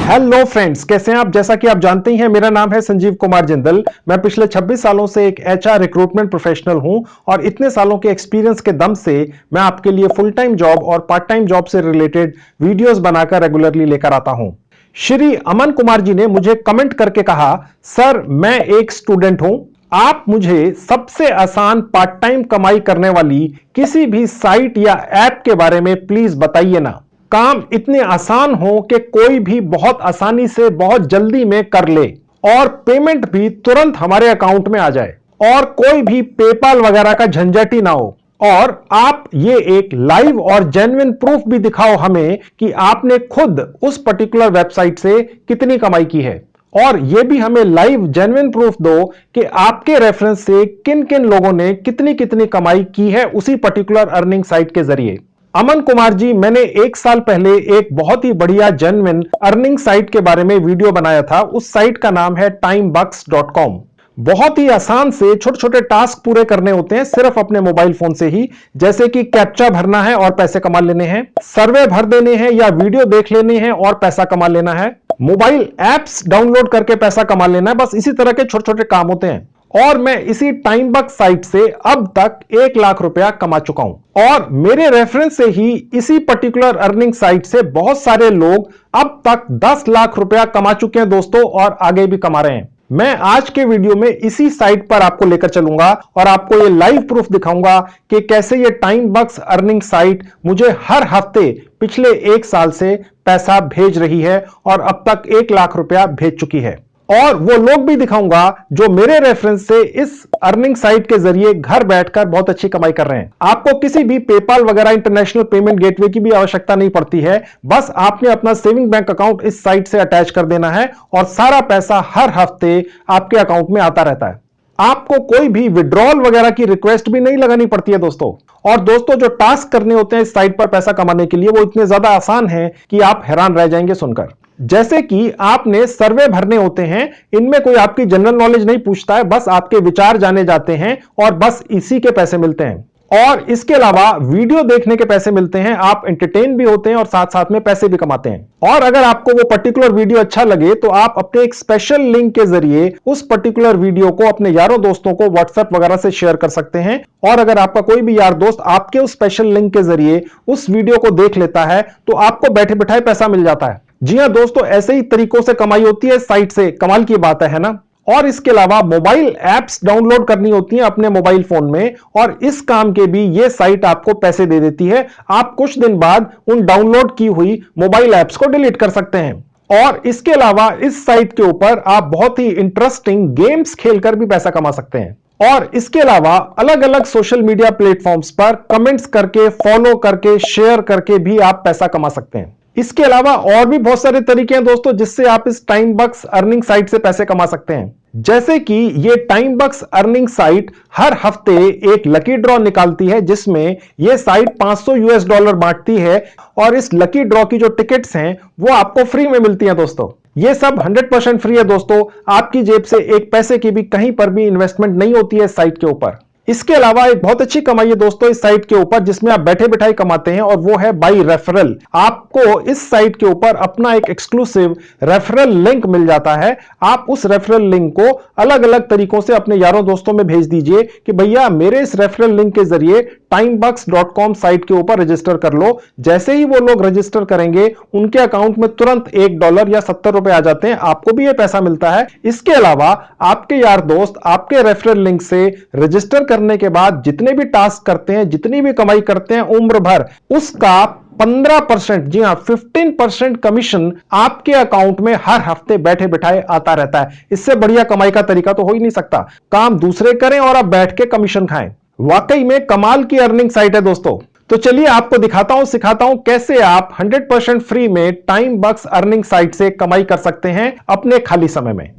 Hello friends, कैसे हैं आप। जैसा कि आप जानते ही हैं, मेरा नाम है संजीव कुमार जिंदल। मैं पिछले 26 सालों से एक एचआर रिक्रूटमेंट प्रोफेशनल हूं और इतने सालों के एक्सपीरियंस के दम से मैं आपके लिए फुल टाइम जॉब और पार्ट टाइम जॉब से रिलेटेड वीडियोस बनाकर रेगुलरली लेकर आता हूं। श्री अमन कुमार जी ने मुझे कमेंट करके कहा, सर मैं एक स्टूडेंट हूं, आप मुझे सबसे आसान पार्ट टाइम कमाई करने वाली किसी भी साइट या ऐप के बारे में प्लीज बताइए ना। काम इतने आसान हो कि कोई भी बहुत आसानी से बहुत जल्दी में कर ले और पेमेंट भी तुरंत हमारे अकाउंट में आ जाए और कोई भी पेपाल वगैरह का झंझट ही ना हो, और आप ये एक लाइव और जेन्युइन प्रूफ भी दिखाओ हमें कि आपने खुद उस पर्टिकुलर वेबसाइट से कितनी कमाई की है, और यह भी हमें लाइव जेन्युइन प्रूफ दो कि आपके रेफरेंस से किन किन लोगों ने कितनी कितनी कमाई की है उसी पर्टिकुलर अर्निंग साइट के जरिए। अमन कुमार जी, मैंने 1 साल पहले एक बहुत ही बढ़िया जेन्युइन अर्निंग साइट के बारे में वीडियो बनाया था। उस साइट का नाम है timebucks.com। बहुत ही आसान से छोटे छोटे टास्क पूरे करने होते हैं सिर्फ अपने मोबाइल फोन से ही, जैसे कि कैप्चा भरना है और पैसे कमा लेने हैं, सर्वे भर देने हैं या वीडियो देख लेने हैं और पैसा कमा लेना है, मोबाइल एप्स डाउनलोड करके पैसा कमा लेना है। बस इसी तरह के छोटे छोटे काम होते हैं और मैं इसी टाइमबक्स साइट से अब तक 1 लाख रुपया कमा चुका हूं और मेरे रेफरेंस से ही इसी पर्टिकुलर अर्निंग साइट से बहुत सारे लोग अब तक 10 लाख रुपया कमा चुके हैं दोस्तों, और आगे भी कमा रहे हैं। मैं आज के वीडियो में इसी साइट पर आपको लेकर चलूंगा और आपको ये लाइव प्रूफ दिखाऊंगा कि कैसे ये टाइमबक्स अर्निंग साइट मुझे हर हफ्ते पिछले 1 साल से पैसा भेज रही है और अब तक 1 लाख रुपया भेज चुकी है। और वो लोग भी दिखाऊंगा जो मेरे रेफरेंस से इस अर्निंग साइट के जरिए घर बैठकर बहुत अच्छी कमाई कर रहे हैं। आपको किसी भी पेपाल वगैरह इंटरनेशनल पेमेंट गेटवे की भी आवश्यकता नहीं पड़ती है। बस आपने अपना सेविंग बैंक अकाउंट इस साइट से अटैच कर देना है और सारा पैसा हर हफ्ते आपके अकाउंट में आता रहता है। आपको कोई भी विड्रॉल वगैरह की रिक्वेस्ट भी नहीं लगानी पड़ती है दोस्तों। और दोस्तों, जो टास्क करने होते हैं इस साइट पर पैसा कमाने के लिए वो इतने ज्यादा आसान हैं कि आप हैरान रह जाएंगे सुनकर। जैसे कि आपने सर्वे भरने होते हैं, इनमें कोई आपकी जनरल नॉलेज नहीं पूछता है, बस आपके विचार जाने जाते हैं और बस इसी के पैसे मिलते हैं। और इसके अलावा वीडियो देखने के पैसे मिलते हैं, आप एंटरटेन भी होते हैं और साथ साथ में पैसे भी कमाते हैं। और अगर आपको वो पर्टिकुलर वीडियो अच्छा लगे तो आप अपने एक स्पेशल लिंक के जरिए उस पर्टिकुलर वीडियो को अपने यारों दोस्तों को व्हाट्सएप वगैरह से शेयर कर सकते हैं। और अगर आपका कोई भी यार दोस्त आपके उस स्पेशल लिंक के जरिए उस वीडियो को देख लेता है तो आपको बैठे बैठाए पैसा मिल जाता है। जी हां दोस्तों, ऐसे ही तरीकों से कमाई होती है साइट से। कमाल की बात है ना। और इसके अलावा मोबाइल एप्स डाउनलोड करनी होती हैं अपने मोबाइल फोन में, और इस काम के भी ये साइट आपको पैसे दे देती है। आप कुछ दिन बाद उन डाउनलोड की हुई मोबाइल एप्स को डिलीट कर सकते हैं। और इसके अलावा इस साइट के ऊपर आप बहुत ही इंटरेस्टिंग गेम्स खेलकर भी पैसा कमा सकते हैं। और इसके अलावा अलग अलग सोशल मीडिया प्लेटफॉर्म्स पर कमेंट्स करके, फॉलो करके, शेयर करके भी आप पैसा कमा सकते हैं। इसके अलावा और भी बहुत सारे तरीके हैं दोस्तों जिससे आप इस टाइमबक्स अर्निंग साइट से पैसे कमा सकते हैं। जैसे कि ये टाइमबक्स अर्निंग साइट हर हफ्ते एक लकी ड्रॉ निकालती है जिसमें ये साइट $500 बांटती है, और इस लकी ड्रॉ की जो टिकट्स हैं वो आपको फ्री में मिलती हैं दोस्तों। ये सब 100% फ्री है दोस्तों। आपकी जेब से एक पैसे की भी कहीं पर भी इन्वेस्टमेंट नहीं होती है इस साइट के ऊपर। इसके अलावा एक बहुत अच्छी कमाई है दोस्तों इस साइट के ऊपर जिसमें आप बैठे बैठाए कमाते हैं, और वो है बाय रेफरल। आपको इस साइट के ऊपर अपना एक एक्सक्लूसिव रेफरल लिंक मिल जाता है। आप उस रेफरल लिंक को अलग अलग तरीकों से अपने यारों दोस्तों में भेज दीजिए कि भैया मेरे इस रेफरल लिंक के जरिए timebucks.com साइट के ऊपर रजिस्टर कर लो। जैसे ही वो लोग रजिस्टर करेंगे उनके अकाउंट में तुरंत $1 या $70 आ जाते हैं, आपको भी ये पैसा मिलता है। इसके अलावा आपके यार दोस्त आपके रेफरल लिंक से रजिस्टर करने के बाद जितने भी टास्क करते हैं, जितनी भी कमाई करते हैं उम्र भर, उसका 15%, जी हां 15% कमीशन आपके अकाउंट में हर हफ्ते बैठे बैठाए आता रहता है। इससे बढ़िया कमाई का तरीका तो हो ही नहीं सकता। काम दूसरे करें और आप बैठ के कमीशन खाएं। वाकई में कमाल की अर्निंग साइट है दोस्तों। तो चलिए आपको दिखाता हूं, सिखाता हूं कैसे आप 100% फ्री में टाइमबक्स अर्निंग साइट से कमाई कर सकते हैं अपने खाली समय में।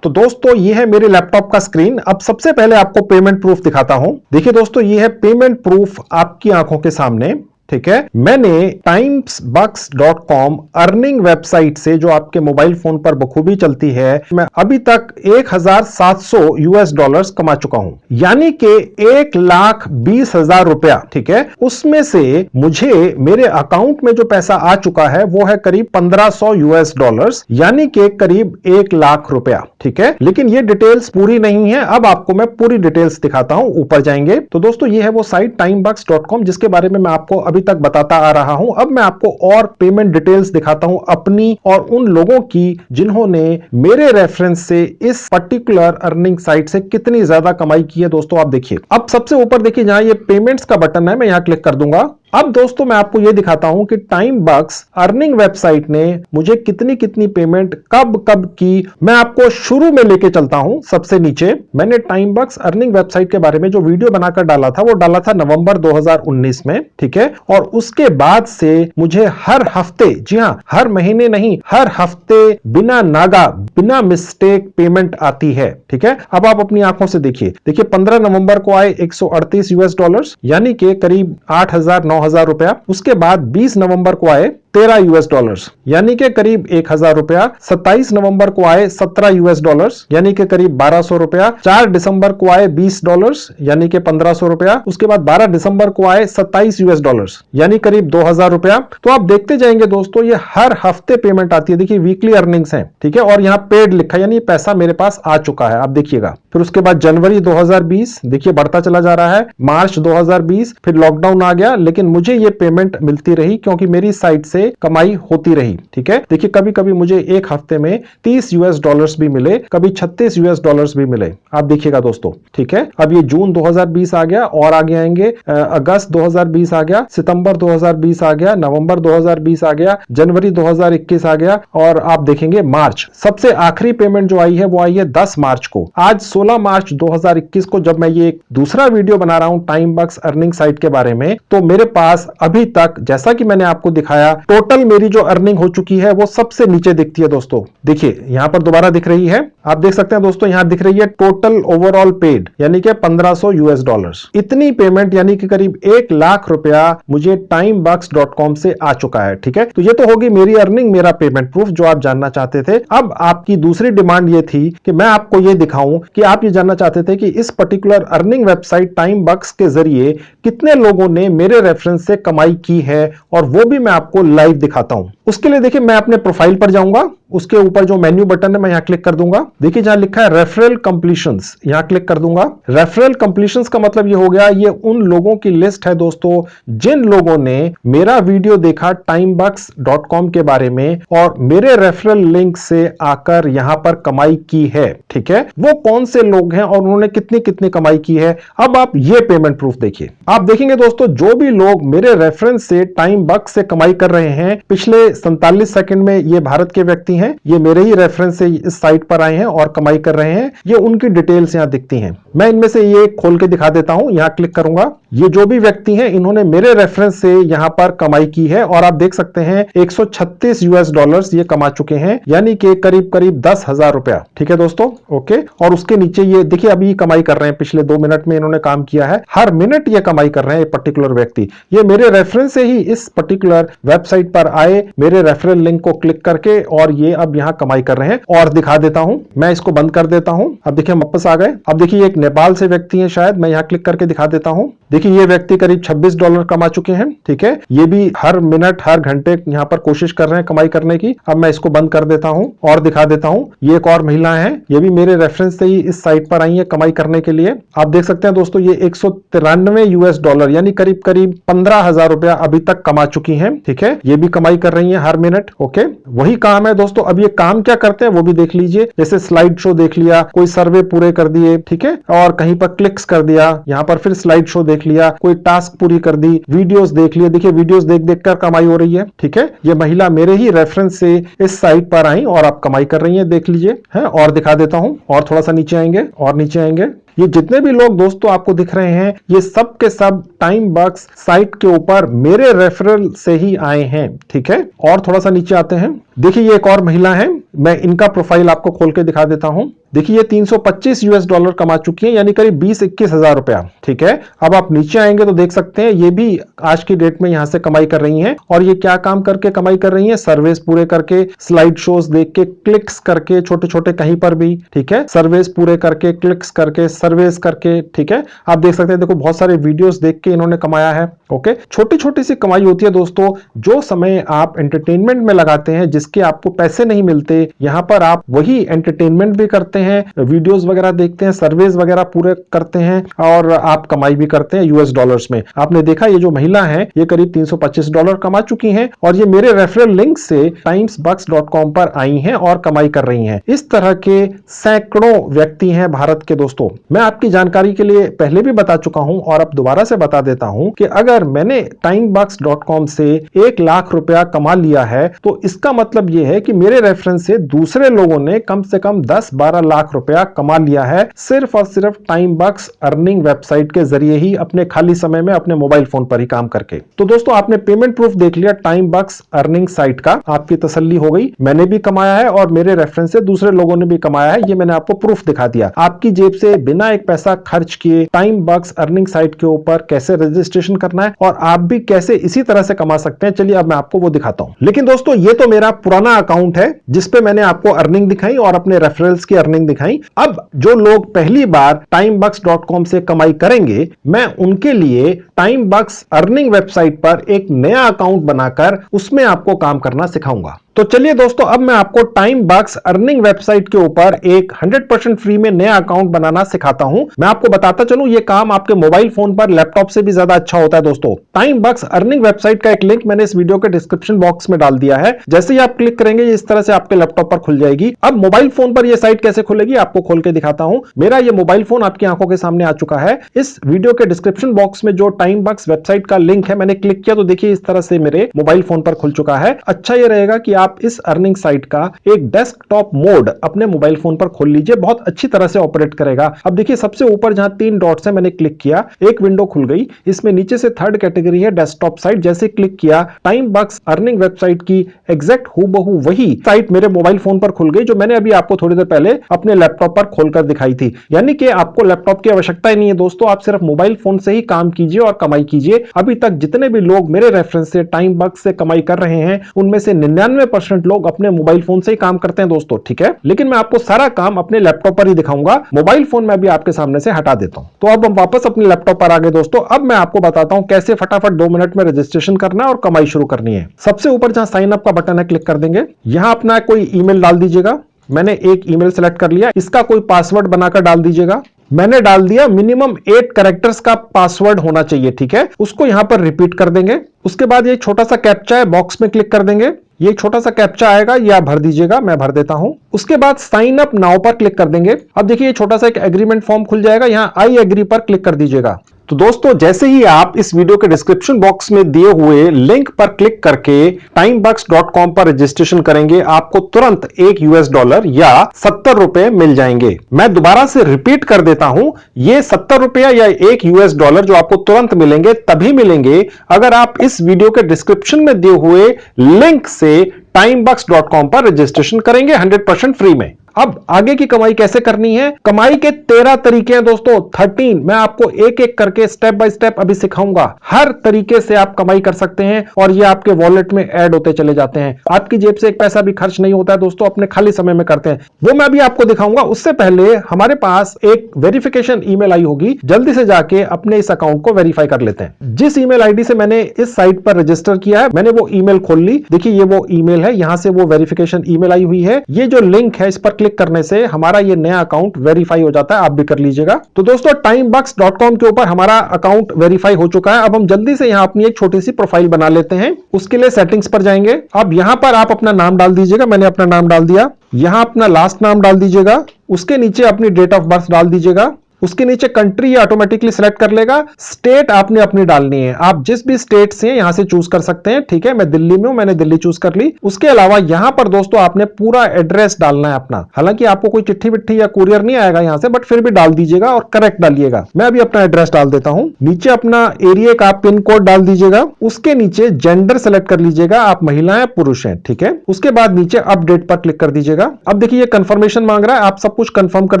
तो दोस्तों, ये है मेरे लैपटॉप का स्क्रीन। अब सबसे पहले आपको पेमेंट प्रूफ दिखाता हूं। देखिए दोस्तों, ये है पेमेंट प्रूफ आपकी आंखों के सामने। ठीक है। मैंने timesbucks.com अर्निंग वेबसाइट से, जो आपके मोबाइल फोन पर बखूबी चलती है, मैं अभी तक $1,700 कमा चुका हूं, यानी कि 1,20,000 रुपया। ठीक है, उसमें से मुझे मेरे अकाउंट में जो पैसा आ चुका है वो है करीब $1,500, यानी कि करीब 1,00,000 रुपया। ठीक है, लेकिन ये डिटेल्स पूरी नहीं है। अब आपको मैं पूरी डिटेल्स दिखाता हूं, ऊपर जाएंगे तो दोस्तों ये है वो साइट timesbucks.com जिसके बारे में मैं आपको अभी तक बताता आ रहा हूं। अब मैं आपको और पेमेंट डिटेल्स दिखाता हूं अपनी और उन लोगों की जिन्होंने मेरे रेफरेंस से इस पर्टिकुलर अर्निंग साइट से कितनी ज्यादा कमाई की है। दोस्तों आप देखिए, अब सबसे ऊपर देखिए जहां ये पेमेंट्स का बटन है, मैं यहां क्लिक कर दूंगा। अब दोस्तों मैं आपको यह दिखाता हूं कि टाइमबक्स अर्निंग वेबसाइट ने मुझे कितनी कितनी पेमेंट कब कब की। मैं आपको शुरू में लेके चलता हूं। सबसे नीचे मैंने टाइमबक्स अर्निंग वेबसाइट के बारे में जो वीडियो बनाकर डाला था वो डाला था नवंबर 2019 में। ठीक है, और उसके बाद से मुझे हर हफ्ते, जी हां हर महीने नहीं, हर हफ्ते बिना नागा, बिना मिस्टेक पेमेंट आती है। ठीक है, अब आप अपनी आंखों से देखिए। 15 नवंबर को आए $138, यानी कि करीब 8,000-9,000 रुपया। उसके बाद 20 नवंबर को आए $13, यानी कि करीब 1,000 रुपया। 27 नवंबर को आए $17, यानी कि करीब 1,200 रुपया। 4 दिसंबर को आए $20, यानी कि 1,500 रुपया। उसके बाद 12 दिसंबर को आए $27, यानी करीब 2,000 रुपया। तो आप देखते जाएंगे दोस्तों, ये हर हफ्ते पेमेंट आती है। देखिए वीकली अर्निंग्स है। ठीक है, और यहां पेड लिखा है, यानी पैसा मेरे पास आ चुका है। आप देखिएगा, फिर उसके बाद जनवरी 2020, देखिए बढ़ता चला जा रहा है। मार्च 2020, फिर लॉकडाउन आ गया, लेकिन मुझे ये पेमेंट मिलती रही क्योंकि मेरी साइट से कमाई होती रही। ठीक है, देखिए कभी कभी मुझे एक हफ्ते में $30 भी मिले, कभी $36 भी मिले। आप देखिएगा दोस्तों। ठीक है, अब ये जून 2020 आ गया और आगे आएंगे अगस्त 2020 आ गया, सितंबर 2020 आ गया, नवंबर 2020 आ गया, जनवरी 2021 आ गया, और आप देखेंगे मार्च। सबसे आखिरी पेमेंट जो आई है वो आई है 10 मार्च को। आज 16 मार्च 2021 को जब मैं ये दूसरा वीडियो बना रहा हूं टाइमबक्स अर्निंग साइट के बारे में, तो मेरे पास अभी तक, जैसा कि मैंने आपको दिखाया, टोटल मेरी जो अर्निंग हो चुकी है वो सबसे नीचे दिखती है दोस्तों। देखिए यहां पर दोबारा दिख रही है, आप देख सकते हैं दोस्तों, यहां दिख रही है टोटल ओवरऑल पेड, यानी कि $1,500। इतनी पेमेंट यानी कि करीब 1,00,000 रुपया मुझे timesbucks.com से आ चुका है। ठीक है, तो ये तो होगी मेरी अर्निंग, मेरा पेमेंट प्रूफ जो आप जानना चाहते थे। अब आपकी दूसरी डिमांड ये थी कि मैं आपको ये दिखाऊं कि आप ये जानना चाहते थे कि इस पर्टिकुलर अर्निंग वेबसाइट टाइमबक्स के जरिए कितने लोगों ने मेरे रेफरेंस से कमाई की है, और वो भी मैं आपको लाइव दिखाता हूं। उसके लिए देखिए मैं अपने प्रोफाइल पर जाऊंगा, उसके ऊपर जो मेन्यू बटन है मैं यहां क्लिक कर दूंगा। देखिए जहां लिखा है रेफरल कंप्लीशंस, यहां क्लिक कर दूंगा। रेफरल कंप्लीशंस का मतलब ये हो गया, ये उन लोगों की लिस्ट है दोस्तों जिन लोगों ने मेरा वीडियो देखा timesbucks.com के बारे में और मेरे रेफरल लिंक से आकर यहां पर कमाई की है। ठीक है, वो कौन से लोग हैं और उन्होंने कितनी कितनी कमाई की है। अब आप ये पेमेंट प्रूफ देखिए। आप देखेंगे दोस्तों, जो भी लोग मेरे रेफरेंस से टाइमबक्स से कमाई कर रहे हैं पिछले 47 सेकंड में, ये भारत के व्यक्ति हैं, ये मेरे ही रेफरेंस से इस साइट पर आए हैं और कमाई कर रहे हैं। ये उनकी डिटेल्स यहां दिखती हैं। मैं इनमें से ये खोल के दिखा देता हूं, यहां क्लिक करूंगा। ये जो भी व्यक्ति हैं इन्होंने मेरे रेफरेंस से यहां पर कमाई की है, और आप देख सकते हैं $136 ये कमा चुके हैं, यानी कि करीब करीब 10,000 रुपया। ठीक है दोस्तों, ओके। और उसके नीचे ये देखिए अभी कमाई कर रहे हैं, पिछले 2 मिनट में इन्होंने काम किया है। हर मिनट ये कमाई कर रहे हैं। पर्टिकुलर व्यक्ति ये मेरे रेफरेंस से ही इस पर्टिकुलर वेबसाइट पर आए, मेरे रेफरल लिंक को क्लिक करके, और ये अब यहां कमाई कर रहे हैं। और दिखा देता हूं, मैं इसको बंद कर देता हूं। अब देखिए वापस आ गए। अब देखिए एक नेपाल से व्यक्ति है, शायद मैं यहां क्लिक करके दिखा देता हूं। देखिए ये व्यक्ति करीब $26 कमा चुके हैं। ठीक है, ये भी हर मिनट हर घंटे यहां पर कोशिश कर रहे हैं कमाई करने की। अब मैं इसको बंद कर देता हूं और दिखा देता हूं। ये एक और महिला है, ये भी मेरे रेफरेंस से ही इस साइट पर आई है कमाई करने के लिए। आप देख सकते हैं दोस्तों, ये $193 यानी करीब करीब 15,000 रुपया अभी तक कमा चुकी हैं। ठीक है, ये भी कमाई कर रही है हर मिनट। ओके, वही काम है दोस्तों। अब ये काम क्या करते हैं वो भी देख लीजिए। जैसे स्लाइड शो देख लिया, कोई सर्वे पूरे कर दिए, ठीक है, और कहीं पर क्लिक्स कर दिया, यहां पर फिर स्लाइड शो देख लिया, कोई टास्क पूरी कर दी, वीडियोस देख लिए। देखिए वीडियोस देख देख कर कमाई हो रही है। ठीक है, ये महिला मेरे ही रेफरेंस से इस साइट पर आई और आप कमाई कर रही है, देख लीजिए है। और दिखा देता हूं, और थोड़ा सा नीचे आएंगे और नीचे आएंगे। ये जितने भी लोग दोस्तों आपको दिख रहे हैं, ये सब के सब टाइमबक्स साइट के ऊपर मेरे रेफरल से ही आए हैं। ठीक है, और थोड़ा सा नीचे आते हैं। देखिए ये एक और महिला है, मैं इनका प्रोफाइल आपको खोल के दिखा देता हूं। देखिए ये 325 यूएस डॉलर कमा चुकी हैं, यानी करीब 20-21 हजार रुपया। ठीक है, अब आप नीचे आएंगे तो देख सकते हैं ये भी आज की डेट में यहां से कमाई कर रही हैं। और ये क्या काम करके कमाई कर रही हैं? सर्वेस पूरे करके, स्लाइड शोज देख के, क्लिक्स करके, छोटे छोटे कहीं पर भी, ठीक है, सर्वेस पूरे करके, क्लिक्स करके, सर्वेस करके। ठीक है, आप देख सकते हैं, देखो बहुत सारे वीडियोस देख के इन्होंने कमाया है। ओके, छोटी छोटी सी कमाई होती है दोस्तों। जो समय आप एंटरटेनमेंट में लगाते हैं, जिसके आपको पैसे नहीं मिलते, यहां पर आप वही एंटरटेनमेंट भी करते हैं, वीडियोस वगैरह देखते हैं, सर्वेस वगैरह पूरे करते हैं और आप कमाई भी करते हैं यूएस डॉलर्स में। आपने देखा ये जो महिला है ये करीब 325 डॉलर कमा चुकी हैं और ये मेरे रेफरल लिंक से timesbucks.com पर आई हैं और कमाई कर रही हैं। इस तरह के सैकड़ों व्यक्ति हैं भारत के दोस्तों। मैं आपकी जानकारी के लिए पहले भी बता चुका हूं और अब दोबारा से बता देता हूं कि अगर मैंने timesbucks.com से 1 लाख रुपया कमा लिया है तो इसका मतलब यह है कि मेरे रेफरेंस से दूसरे लोगों ने कम से कम 10-12 लाख रुपया कमा लिया है, सिर्फ और सिर्फ टाइमबक्स अर्निंग वेबसाइट के जरिए ही, अपने खाली समय में अपने मोबाइल फोन पर ही काम करके। तो दोस्तों आपने पेमेंट प्रूफ देख लिया टाइमबक्स अर्निंग साइट का, आपकी तसल्ली हो गई। मैंने भी कमाया है और मेरे रेफरेंस से दूसरे लोगों ने भी कमाया है, ये मैंने आपको प्रूफ दिखा दिया। आपकी जेब से बिना एक पैसा खर्च किए टाइमबक्स अर्निंग साइट के ऊपर कैसे रजिस्ट्रेशन करना है और आप भी कैसे इसी तरह से कमा सकते हैं, चलिए अब मैं आपको वो दिखाता हूं। लेकिन दोस्तों ये तो मेरा पुराना अकाउंट है जिसपे मैंने आपको अर्निंग दिखाई और अपने रेफरल्स की अर्निंग दिखाई। अब जो लोग पहली बार timebux.com से कमाई करेंगे, मैं उनके लिए टाइमबक्स अर्निंग वेबसाइट पर एक नया अकाउंट बनाकर उसमें आपको काम करना सिखाऊंगा। तो चलिए दोस्तों अब मैं आपको टाइमबक्स अर्निंग वेबसाइट के ऊपर एक 100% फ्री में नया अकाउंट बनाना सिखाता हूं। मैं आपको बताता चलूं ये काम आपके मोबाइल फोन पर, लैपटॉप से भी ज्यादा अच्छा होता है दोस्तों। टाइमबक्स अर्निंग वेबसाइट का एक लिंक मैंने इस वीडियो के डिस्क्रिप्शन बॉक्स में डाल दिया है। जैसे ही आप क्लिक करेंगे इस तरह से आपके लैपटॉप पर खुल जाएगी। अब मोबाइल फोन पर यह साइट कैसे खुलेगी आपको खोल के दिखाता हूं। मेरा ये मोबाइल फोन आपकी आंखों के सामने आ चुका है। इस वीडियो के डिस्क्रिप्शन बॉक्स में जो टाइमबक्स वेबसाइट का लिंक है मैंने क्लिक किया तो देखिए इस तरह से मेरे मोबाइल फोन पर खुल चुका है। अच्छा ये रहेगा कि आप इस अर्निंग साइट का एक डेस्कटॉप मोड अपने मोबाइल फोन पर खोल लीजिए, बहुत अच्छी तरह से ऑपरेट करेगा। अब देखिए सबसे ऊपर जहां 3 डॉट्स है मैंने क्लिक किया, एक विंडो खुल गई। इसमें नीचे से 3rd कैटेगरी है डेस्कटॉप साइट। जैसे क्लिक किया टाइमबक्स अर्निंग वेबसाइट की एग्जैक्ट हूबहू वही साइट मेरे मोबाइल फोन पर खुल गई जो मैंने अभी आपको थोड़ी देर पहले अपने लैपटॉप पर खोलकर दिखाई थी। यानी कि आपको लैपटॉप की आवश्यकता ही नहीं है दोस्तों, आप सिर्फ मोबाइल फोन से ही काम कीजिए और कमाई कीजिए। अभी तक जितने भी लोग मेरे रेफरेंस से टाइमबक्स से कमाई कर रहे हैं उनमें से 99% लोग अपने मोबाइल फोन से ही काम करते हैं दोस्तों, ठीक है। लेकिन मैं आपको सारा काम अपने लैपटॉप पर ही दिखाऊंगा, मोबाइल फोन में भी आपके सामने से हटा देता हूं। तो अब हम वापस अपने लैपटॉप पर आ गए दोस्तों। अब मैं आपको बताता हूं कैसे फटाफट 2 मिनट में रजिस्ट्रेशन करना है और कमाई शुरू करनी है। सबसे ऊपर जहां साइन अप का बटन है क्लिक कर देंगे। यहां अपना कोई ईमेल डाल दीजिएगा। मैंने एक ईमेल सेलेक्ट कर लिया, इसका कोई पासवर्ड बनाकर डाल दीजिएगा। मैंने डाल दिया, मिनिमम 8 कैरेक्टर्स का पासवर्ड होना चाहिए, ठीक है। उसको यहां पर रिपीट कर देंगे। उसके बाद ये छोटा सा कैप्चा है, बॉक्स में क्लिक कर देंगे। ये छोटा सा कैप्चा आएगा, ये आप भर दीजिएगा, मैं भर देता हूं। उसके बाद साइन अप नाउ पर क्लिक कर देंगे। अब देखिए ये छोटा सा एक एग्रीमेंट फॉर्म खुल जाएगा, यहां आई एग्री पर क्लिक कर दीजिएगा। तो दोस्तों जैसे ही आप इस वीडियो के डिस्क्रिप्शन बॉक्स में दिए हुए लिंक पर क्लिक करके timebux.com पर रजिस्ट्रेशन करेंगे, आपको तुरंत $1 या 70 रुपए मिल जाएंगे। मैं दोबारा से रिपीट कर देता हूं, ये 70 रुपया या $1 जो आपको तुरंत मिलेंगे तभी मिलेंगे अगर आप इस वीडियो के डिस्क्रिप्शन में दिए हुए लिंक से timebux.com पर रजिस्ट्रेशन करेंगे 100% फ्री में। अब आगे की कमाई कैसे करनी है? कमाई के 13 तरीके हैं दोस्तों, 13। मैं आपको एक एक करके स्टेप बाय स्टेप अभी सिखाऊंगा। हर तरीके से आप कमाई कर सकते हैं और ये आपके वॉलेट में ऐड होते चले जाते हैं। आपकी जेब से एक पैसा भी खर्च नहीं होता है दोस्तों, अपने खाली समय में करते हैं, वो मैं अभी आपको दिखाऊंगा। उससे पहले हमारे पास एक वेरिफिकेशन ईमेल आई होगी, जल्दी से जाके अपने इस अकाउंट को वेरीफाई कर लेते हैं। जिस ईमेल आईडी से मैंने इस साइट पर रजिस्टर किया है, मैंने वो ईमेल खोल ली। देखिए ये वो ईमेल है, यहां से वो वेरिफिकेशन ईमेल आई हुई है। ये जो लिंक है इस पर क्लिक करने से हमारा ये नया अकाउंट वेरीफाई हो जाता है, आप भी कर लीजिएगा। तो दोस्तों timebux.com के ऊपर हमारा अकाउंट वेरीफाई हो चुका है। अब हम जल्दी से यहां अपनी एक छोटी सी प्रोफाइल बना लेते हैं। उसके लिए सेटिंग्स पर जाएंगे। अब यहां पर आप अपना नाम डाल दीजिएगा, मैंने अपना नाम डाल दिया। यहां अपना लास्ट नाम डाल दीजिएगा, उसके नीचे अपनी डेट ऑफ बर्थ डाल दीजिएगा। उसके नीचे कंट्री ऑटोमेटिकली सिलेक्ट कर लेगा। स्टेट आपने अपनी डालनी है, आप जिस भी स्टेट से यहां से चूज कर सकते हैं। ठीक है, मैं दिल्ली में हूं, मैंने दिल्ली चूज कर ली। उसके अलावा यहां पर दोस्तों आपने पूरा एड्रेस डालना है अपना। हालांकि आपको कोई चिट्ठी विट्ठी या कुरियर नहीं आएगा यहां से, बट फिर भी डाल दीजिएगा और करेक्ट डालिएगा। मैं अभी अपना एड्रेस डाल देता हूं। नीचे अपना एरिया का पिन कोड डाल दीजिएगा। उसके नीचे जेंडर सेलेक्ट कर लीजिएगा, आप महिला हैं पुरुष हैं। ठीक है, उसके बाद नीचे अपडेट पर क्लिक कर दीजिएगा। अब देखिए ये कंफर्मेशन मांग रहा है, आप सब कुछ कंफर्म कर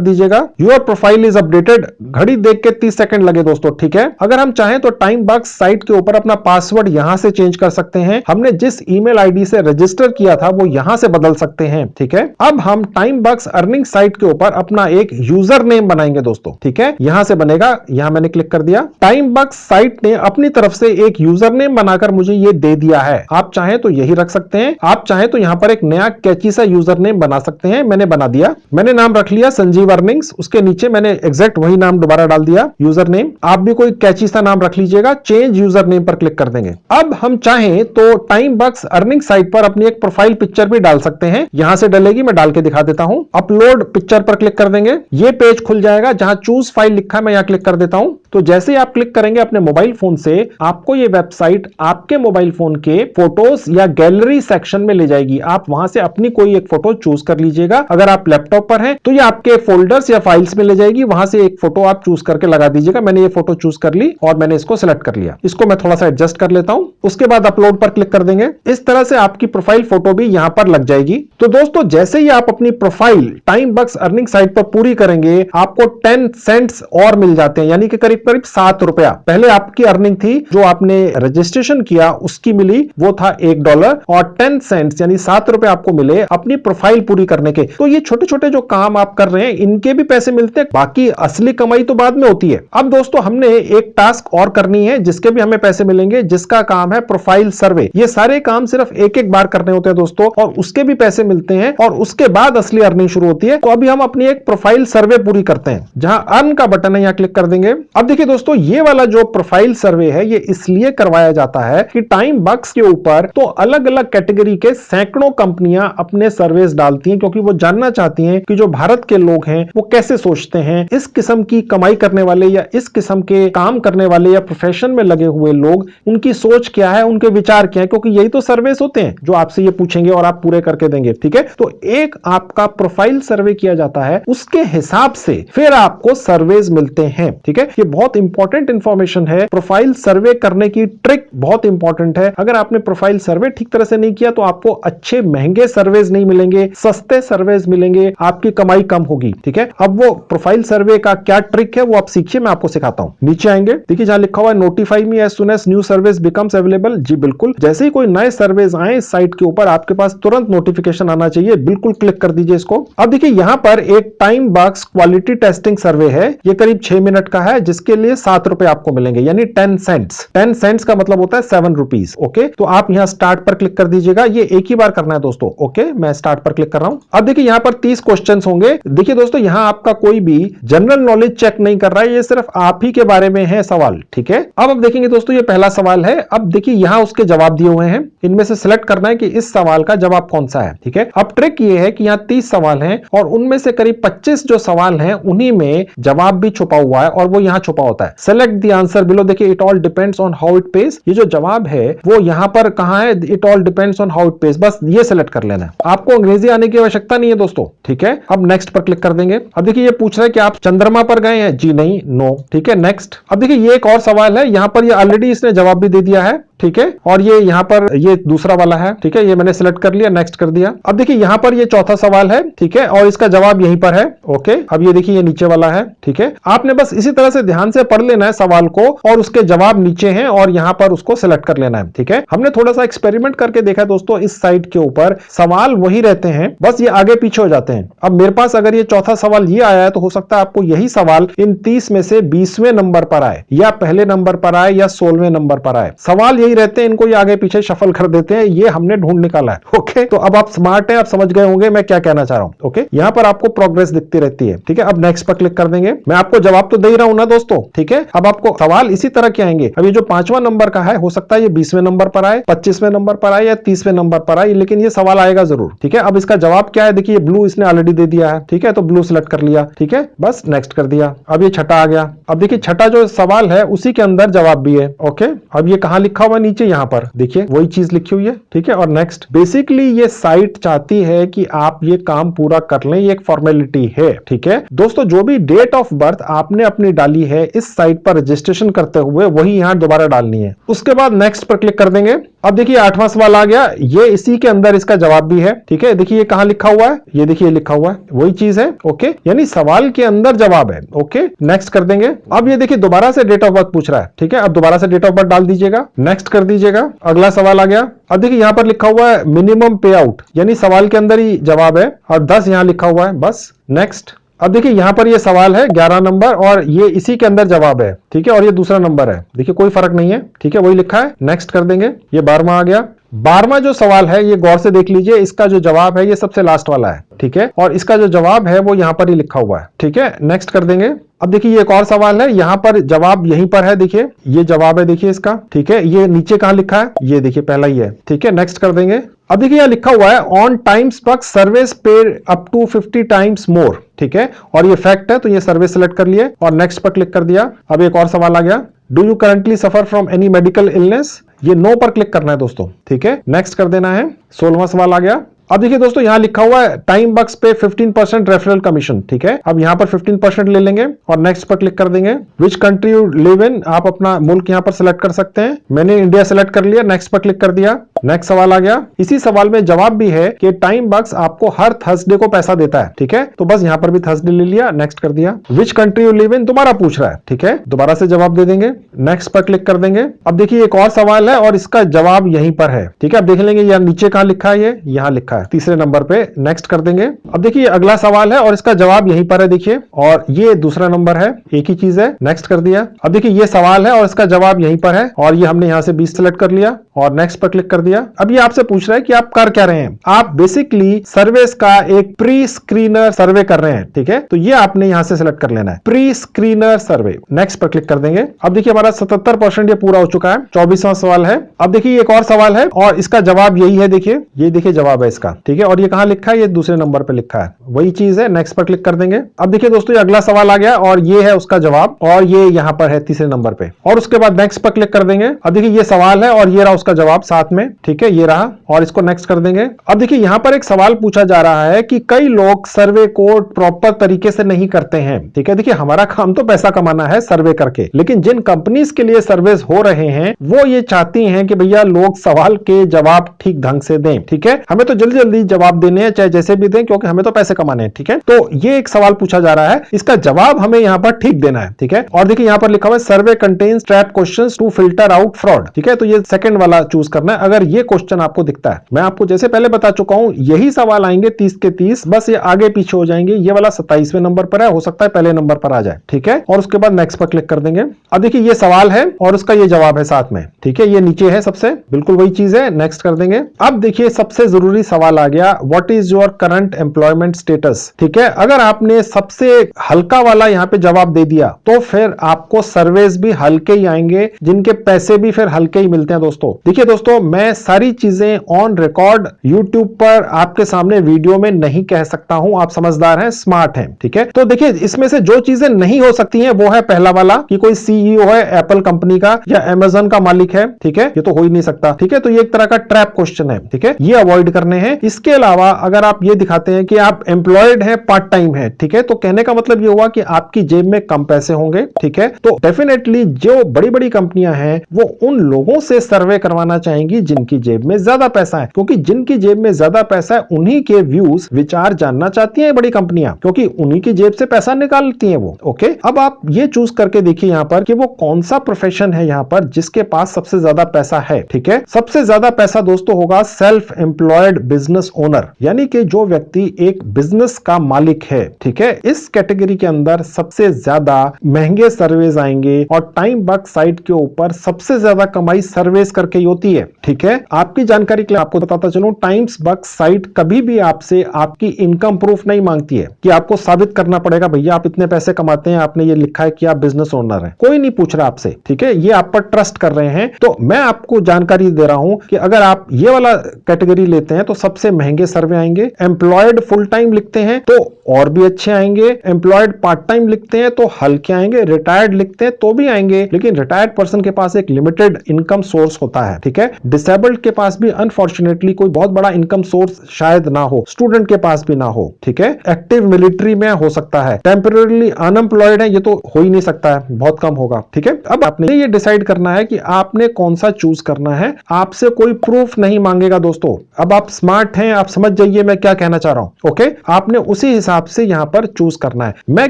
दीजिएगा। Your profile is updated. घड़ी देख के 30 सेकंड लगे दोस्तों। ठीक है, अगर हम चाहें तो टाइम बॉक्स साइट के ऊपर अपना पासवर्ड यहां से चेंज कर सकते हैं। हमने जिस ईमेल आईडी से रजिस्टर किया था वो यहां से बदल सकते हैं। ठीक है, अब हम टाइम बॉक्स अर्निंग साइट के ऊपर अपना एक यूजर नेम बनाएंगे दोस्तों। ठीक है, यहां से बनेगा, यहां मैंने क्लिक कर दिया। टाइम बॉक्स साइट ने अपनी तरफ से एक यूजर नेम बनाकर मुझे ये दे दिया है। आप चाहें तो यही रख सकते हैं, आप चाहें तो यहां पर एक नया कैची सा यूजर नेम बना सकते हैं। मैंने बना दिया, मैंने नाम रख लिया संजीव अर्निंग्स। उसके नीचे मैंने एग्जैक्ट वही नाम दोबारा डाल दिया, यूजर नेम। आप भी कोई कैची सा नाम रख लीजिएगा। चेंज यूजर नेम पर क्लिक कर देंगे। अब हम चाहें तो टाइम बॉक्स अर्निंग साइट पर अपनी एक प्रोफाइल पिक्चर भी डाल सकते हैं। यहां से डलेगी, मैं डाल के दिखा देता हूं। अपलोड पिक्चर पर क्लिक कर देंगे, ये पेज खुल जाएगा जहां चूज फाइल लिखा है, मैं यहां क्लिक कर देता हूं। तो जैसे ही आप क्लिक करेंगे अपने मोबाइल फोन से, आपको ये वेबसाइट आपके मोबाइल फोन के फोटोज या गैलरी सेक्शन में ले जाएगी। आप वहां से अपनी कोई एक फोटो चूज कर लीजिएगा। अगर आप लैपटॉप पर हैं तो ये आपके फोल्डर्स या फाइल्स में ले जाएगी, वहां से एक फोटो आप चूज करके लगा दीजिएगा। मैंने ये फोटो चूज कर ली और मैंने इसको सिलेक्ट कर लिया। इसको मैं थोड़ा सा एडजस्ट कर लेता हूं। उसके बाद अपलोड पर क्लिक कर देंगे। इस तरह से आपकी प्रोफाइल फोटो भी यहां पर लग जाएगी। तो दोस्तों जैसे ही आप अपनी profile time box earning site पर पूरी करेंगे, आपको 10 सेंट्स और मिल जाते हैं, यानी कि करीब करीब 7 रुपया। पहले आपकी अर्निंग थी, जो आपने रजिस्ट्रेशन किया उसकी मिली, वो था $1 और 10 सेंट्स यानी 7 रुपए आपको मिले अपनी प्रोफाइल पूरी करने के। तो ये छोटे छोटे जो काम आप कर रहे हैं इनके भी पैसे मिलते हैं, बाकी असली कमाई तो बाद में होती है। अब दोस्तों हमने एक टास्क और करनी है जिसके भी हमें पैसे मिलेंगे, जिसका काम है प्रोफाइल सर्वे। ये सारे काम सिर्फ एक एक बार करने होते हैं दोस्तों, और उसके भी पैसे मिलते हैं और उसके बाद असली अर्निंग शुरू होती है। तो अभी हम अपनी एक प्रोफाइल सर्वे पूरी करते हैं, जहां अर्न का बटन है, यहां क्लिक कर देंगे। अब देखिए दोस्तों, ये वाला जो प्रोफाइल सर्वे है ये इसलिए करवाया जाता है कि टाइम बॉक्स के ऊपर तो अलग अलग कैटेगरी के सैकड़ों कंपनियां अपने सर्वेस डालती हैं, क्योंकि वो जानना चाहती हैं कि जो भारत के लोग हैं वो कैसे सोचते हैं। इस किस्म की कमाई करने वाले या इस किस्म के काम करने वाले या प्रोफेशन में लगे हुए लोग, उनकी सोच क्या है, उनके विचार क्या है, क्योंकि यही तो सर्वेस होते हैं जो आपसे ये पूछेंगे और आप पूरे करके देंगे। ठीक है, तो एक आपका प्रोफाइल सर्वे किया जाता है, उसके हिसाब से फिर आपको सर्वेस मिलते हैं। ठीक है, ये बहुत इंपॉर्टेंट इंफॉर्मेशन है। प्रोफाइल सर्वे करने की ट्रिक बहुत इंपॉर्टेंट है। अगर आपने प्रोफाइल सर्वे ठीक तरह से नहीं किया तो आपको अच्छे महंगे सर्वेस नहीं मिलेंगे, सस्ते सर्वेस मिलेंगे, आपकी कमाई कम होगी। ठीक है, अब वो प्रोफाइल सर्वे का क्या ट्रिक है वो आप सीखिए, मैं आपको सिखाता हूं। नीचे आएंगे, देखिए जहां लिखा हुआ है notify me as soon as new service becomes available. जी बिल्कुल, जैसे ही कोई नए सर्वेस आए इस साइट के ऊपर आपके पास तुरंत नोटिफिकेशन आना चाहिए। बिल्कुल क्लिक कर दीजिए इसको। अब देखिए यहां पर एक टाइम बॉक्स क्वालिटी टेस्टिंग सर्वे है, ये करीब 6 मिनट का है, जिसके लिए 7 रुपए आपको मिलेंगे, यानी 10 सेंट्स। 10 सेंट्स का मतलब होता है 7 रुपीज। ओके, तो आप यहां स्टार्ट पर क्लिक कर दीजिएगा। ये एक ही बार करना है दोस्तों। ओके, मैं स्टार्ट पर क्लिक कर रहा हूं। अब देखिए यहां पर 30 क्वेश्चंस होंगे। देखिए दोस्तों, यहां आपका कोई भी जनरल नॉलेज चेक नहीं कर रहा है, ये सिर्फ आप ही के बारे में है सवाल। ठीक है, अब आप देखेंगे दोस्तों, ये पहला सवाल है। अब देखिए यहां उसके जवाब दिए हुए हैं, इनमें से सिलेक्ट करना है कि इस सवाल का जवाब कौन सा है। ठीक है, अब ट्रिक ये है कि यहां 30 सवाल हैं और उनमें से करीब 25 जो सवाल हैं उन्हीं में जवाब भी छुपा हुआ है, और वो यहां छुपा होता है। Select the answer below. देखिए it all depends on how it page, ये जो जवाब है वो यहां पर कहां है, it all depends on how it page, बस ये सेलेक्ट कर लेना है। आपको अंग्रेजी आने की आवश्यकता नहीं है दोस्तों। ठीक है, अब नेक्स्ट पर क्लिक कर देंगे। अब देखिए ये पूछ रहा है कि आप चंद्रमा पर गए हैं, जी नहीं, नो। ठीक है, नेक्स्ट। अब देखिए ये एक और सवाल है, यहां पर ये ऑलरेडी इसने जवाब भी दे दिया है। ठीक है, और ये यहां पर ये दूसरा वाला है। ठीक है, ये मैंने सिलेक्ट कर लिया, नेक्स्ट कर दिया। अब देखिए यहां पर ये चौथा सवाल है। ठीक है, और इसका जवाब यहीं पर है। ओके, अब ये देखिए ये नीचे वाला है। ठीक है, आपने बस इसी तरह से ध्यान से पढ़ लेना है सवाल को, और उसके जवाब नीचे हैं और यहां पर उसको सिलेक्ट कर लेना है। ठीक है, हमने थोड़ा सा एक्सपेरिमेंट करके देखा दोस्तों, इस साइट के ऊपर सवाल वही रहते हैं, बस ये आगे पीछे हो जाते हैं। अब मेरे पास अगर ये चौथा सवाल ये आया है तो हो सकता है आपको यही सवाल इन 30 में से 20वें नंबर पर आए, या पहले नंबर पर आए, या 16वें नंबर पर आए। सवाल यही ही रहते हैं, इनको ये आगे पीछे शफल कर देते हैं, ये हमने ढूंढ निकाला है। ओके, तो अब आप स्मार्ट हैं, आप समझ गए होंगे मैं क्या कहना चाह रहा हूं। ओके, यहां पर आपको प्रोग्रेस दिखती रहती है। ठीक है, अब नेक्स्ट पर क्लिक कर देंगे। मैं आपको जवाब तो दे ही रहा हूं ना दोस्तों। ठीक है, अब आपको सवाल इसी तरह के आएंगे। अब ये जो 5वां नंबर का है, हो सकता है ये 20वें नंबर पर आए, 25वें नंबर पर आए या 30वें नंबर पर आए, लेकिन ये सवाल आएगा जरूर। ठीक है, अब इसका जवाब क्या है, देखिए ब्लू इसने ऑलरेडी दे दिया है। ठीक है, तो ब्लू सिलेक्ट कर लिया। ठीक है, बस नेक्स्ट कर दिया। अब ये छठा आ गया। अब देखिए छठा जो सवाल है उसी के अंदर जवाब भी है। ओके, अब ये कहां लिखा हुआ है, नीचे यहां पर देखिए वही चीज लिखी हुई है। ठीक है, और नेक्स्ट। बेसिकली ये साइट चाहती है कि आप ये काम पूरा कर लें, ये एक फॉर्मेलिटी है। ठीक है दोस्तों, जो भी डेट ऑफ बर्थ आपने अपनी डाली है इस साइट पर रजिस्ट्रेशन करते हुए, वही यहां दोबारा डालनी है। उसके बाद नेक्स्ट पर क्लिक कर देंगे। अब देखिए 8वां सवाल आ गया, ये इसी के अंदर इसका जवाब भी है। ठीक है, देखिए ये कहां लिखा हुआ है, ये देखिए लिखा हुआ है, वही चीज है। ओके, यानी सवाल के अंदर जवाब है। ओके, नेक्स्ट कर देंगे। अब ये देखिए दोबारा से डेट ऑफ बर्थ पूछ रहा है। ठीक है, अब दोबारा से डेट ऑफ बर्थ डाल दीजिएगा, नेक्स्ट कर दीजिएगा। अगला सवाल आ गया। अब देखिए यहां पर लिखा हुआ है मिनिमम पे आउट, यानी सवाल के अंदर ही जवाब है, और 10 यहां लिखा हुआ है, बस नेक्स्ट। अब देखिए यहां पर ये सवाल है 11 नंबर और ये इसी के अंदर जवाब है। ठीक है, और ये दूसरा नंबर है, देखिए कोई फर्क नहीं है। ठीक है, वही लिखा है, नेक्स्ट कर देंगे। ये 12वां आ गया। 12वां जो सवाल है ये गौर से देख लीजिए, इसका जो जवाब है ये सबसे लास्ट वाला है। ठीक है, और इसका जो जवाब है वो यहां पर ही लिखा हुआ है। ठीक है, नेक्स्ट कर देंगे। अब देखिए ये एक और सवाल है, यहां पर जवाब यहीं पर है, देखिए ये जवाब है, देखिए इसका। ठीक है, ये नीचे कहां लिखा है, ये देखिए पहला ही है। ठीक है, नेक्स्ट कर देंगे। अब देखिए यहां लिखा हुआ है on times buck service paid up to 50 times more. ठीक है, और ये फैक्ट है, तो ये सर्विस सेलेक्ट कर लिए और नेक्स्ट पर क्लिक कर दिया। अब एक और सवाल आ गया, do you currently suffer from any medical illness, ये नो पर क्लिक करना है दोस्तों। ठीक है, नेक्स्ट कर देना है। 16वां सवाल आ गया। अब देखिए दोस्तों यहां लिखा हुआ है टाइम बक्स पे 15% रेफरल कमीशन। ठीक है, अब यहां पर 15% ले लेंगे और नेक्स्ट पर क्लिक कर देंगे। Which country you live in, आप अपना मुल्क यहां पर सिलेक्ट कर सकते हैं। मैंने इंडिया सिलेक्ट कर लिया, नेक्स्ट पर क्लिक कर दिया। नेक्स्ट सवाल आ गया। इसी सवाल में जवाब भी है कि टाइम बक्स आपको हर थर्सडे को पैसा देता है। ठीक है, तो बस यहां पर भी थर्सडे ले लिया, नेक्स्ट कर दिया। Which country you live in दोबारा पूछ रहा है। ठीक है, दोबारा से जवाब दे देंगे, नेक्स्ट पर क्लिक कर देंगे। अब देखिए एक और सवाल है और इसका जवाब यहीं पर है। ठीक है, अब देख लेंगे यहां नीचे कहां लिखा है, ये यहां लिखा है तीसरे नंबर पे, नेक्स्ट कर देंगे। अब देखिए अगला सवाल है और इसका जवाब यहीं पर है, देखिए, और ये दूसरा नंबर है, एक ही चीज है, नेक्स्ट कर दिया। अब देखिए ये सवाल है और इसका जवाब यहीं पर है और ये हमने यहां से 20 सेलेक्ट कर लिया और नेक्स्ट पर क्लिक कर दिया। अब ये आपसे पूछ रहा है कि आप कर क्या रहे हैं, आप बेसिकली सर्विस का एक प्री स्क्रीनर सर्वे कर रहे हैं। ठीक है, तो ये आपने यहां से सिलेक्ट कर लेना है, प्री स्क्रीनर सर्वे, नेक्स्ट पर क्लिक कर देंगे। अब देखिए हमारा 77% ये पूरा हो चुका है। 24वां सवाल है। अब देखिए एक और सवाल है और इसका जवाब यही है, देखिए ये देखिए जवाब है इसका। ठीक है, और ये कहां लिखा है, ये दूसरे नंबर पे लिखा है, वही चीज है, नेक्स्ट पर क्लिक कर देंगे। अब देखिए दोस्तों ये अगला सवाल आ गया और ये है उसका जवाब और ये यहां पर है तीसरे नंबर पे, और उसके बाद नेक्स्ट पर क्लिक कर देंगे। अब देखिए ये सवाल है और ये रहा उसका जवाब साथ में। ठीक है, ये रहा और इसको नेक्स्ट कर देंगे। अब देखिए यहां पर एक सवाल पूछा जा रहा है कि कई लोग सर्वे को प्रॉपर तरीके से नहीं करते हैं। ठीक है, देखिए हमारा काम तो पैसा कमाना है सर्वे करके, लेकिन जिन कंपनीज के लिए सर्विस हो रहे हैं वो ये चाहती हैं कि भैया लोग सवाल के जवाब ठीक ढंग से दें। ठीक है, हमें तो जल्दी जल्दी जवाब देने हैं, चाहे जैसे भी दें, क्योंकि हमें तो पैसे कमाने हैं। ठीक है, तो ये एक सवाल पूछा जा रहा है, इसका जवाब हमें यहां पर ठीक देना है। ठीक है, और देखिए यहां पर लिखा हुआ है survey contains trap questions to filter out fraud. ठीक है, तो ये सेकंड वाला चूज करना है अगर ये क्वेश्चन आपको दिखता है। मैं आपको जैसे पहले बता चुका हूं यही सवाल आएंगे 30 के 30, बस ये आगे पीछे हो जाएंगे। ये वाला 27वें नंबर पर है, हो सकता है पहले नंबर पर आ जाए। ठीक है, और उसके बाद नेक्स्ट पर क्लिक कर देंगे। अब देखिए ये सवाल है और उसका ये जवाब है साथ में। ठीक है, ये नीचे है सबसे, बिल्कुल वही चीज है, नेक्स्ट कर देंगे। अब देखिए सबसे जरूरी सवाल आ गया, what is your current employment status. ठीक है, अगर आपने सबसे हल्का वाला यहां पे जवाब दे दिया तो फिर आपको सर्विस भी हल्के ही आएंगे, जिनके पैसे भी फिर हल्के ही मिलते हैं। दोस्तों देखिए दोस्तों, मैं सारी चीजें ऑन रिकॉर्ड यूट्यूब पर आपके सामने वीडियो में नहीं कह सकता हूं, आप समझदार हैं, स्मार्ट हैं। ठीक है, तो देखिए इसमें से जो चीजें नहीं हो सकती हैं वो है पहला वाला कि कोई सीईओ है एप्पल कंपनी का या अमेज़न का मालिक है। ठीक है, ये तो हो ही नहीं सकता। ठीक है, तो ये एक तरह का ट्रैप क्वेश्चन है। ठीक है, ये अवॉइड करने हैं। इसके अलावा अगर आप ये दिखाते हैं कि आप एम्प्लॉयड है, पार्ट टाइम है, ठीक है, तो कहने का मतलब ये हुआ कि आपकी जेब में कम पैसे होंगे। ठीक है, तो डेफिनेटली जो बड़ी बड़ी कंपनियां हैं वो उन लोगों से सर्वे करवाना चाहेंगी जिनके जिनकी जेब में ज्यादा पैसा है, क्योंकि जिनकी जेब में ज्यादा पैसा है उन्हीं के व्यूज विचार जानना चाहती हैं बड़ी कंपनियां, क्योंकि उन्हीं की जेब से पैसा निकालती हैं वो। ओके, अब आप ये चूज करके देखिए यहां पर कि वो कौन सा प्रोफेशन है यहां पर जिसके पास सबसे ज्यादा पैसा है। ठीक है, सबसे ज्यादा पैसा दोस्तों होगा सेल्फ एम्प्लॉयड बिजनेस ओनर, यानी कि जो व्यक्ति एक बिजनेस का मालिक है। ठीक है, इस कैटेगरी के अंदर सबसे ज्यादा महंगे सर्वेज आएंगे और टाइम बग साइट के ऊपर सबसे ज्यादा कमाई सर्वेस करके ही होती है। ठीक है, आपकी जानकारी के लिए आपको बताता चलूं, टाइम्स बग साइट कभी भी आपसे आपकी इनकम प्रूफ नहीं मांगती है कि आपको साबित करना पड़ेगा भैया आप इतने पैसे कमाते हैं, आपने ये लिखा है कि आप बिजनेस ओनर हैं। कोई नहीं पूछ रहा आपसे। ठीक है, ये आप पर ट्रस्ट कर रहे हैं। तो मैं आपको जानकारी दे रहा हूं कि अगर आप ये वाला कैटेगरी लेते हैं तो सबसे महंगे सर्वे आएंगे। एम्प्लॉयड फुल टाइम लिखते हैं तो और भी अच्छे आएंगे। एम्प्लॉयड पार्ट टाइम लिखते हैं तो हल्के आएंगे। रिटायर्ड लिखते हैं तो भी आएंगे, लेकिन रिटायर्ड पर्सन के पास एक लिमिटेड इनकम सोर्स होता है। ठीक है, डिसेबल्ड के पास भी अनफॉर्चुनेटली कोई बहुत बड़ा इनकम सोर्स शायद ना हो, स्टूडेंट के पास भी ना हो। ठीक है, एक्टिव मिलिट्री में हो सकता है, टेम्पररीली अनएम्प्लॉयड है ये तो हो ही नहीं सकता है, बहुत कम होगा। ठीक है, अब आपने ये डिसाइड करना है कि आपने कौन सा चूज करना है। आपसे कोई प्रूफ नहीं मांगेगा दोस्तों। अब आप स्मार्ट हैं, आप समझ जाइए मैं क्या कहना चाह रहा हूं। ओके, आपने उसी हिसाब से यहां पर चूज करना है। मैं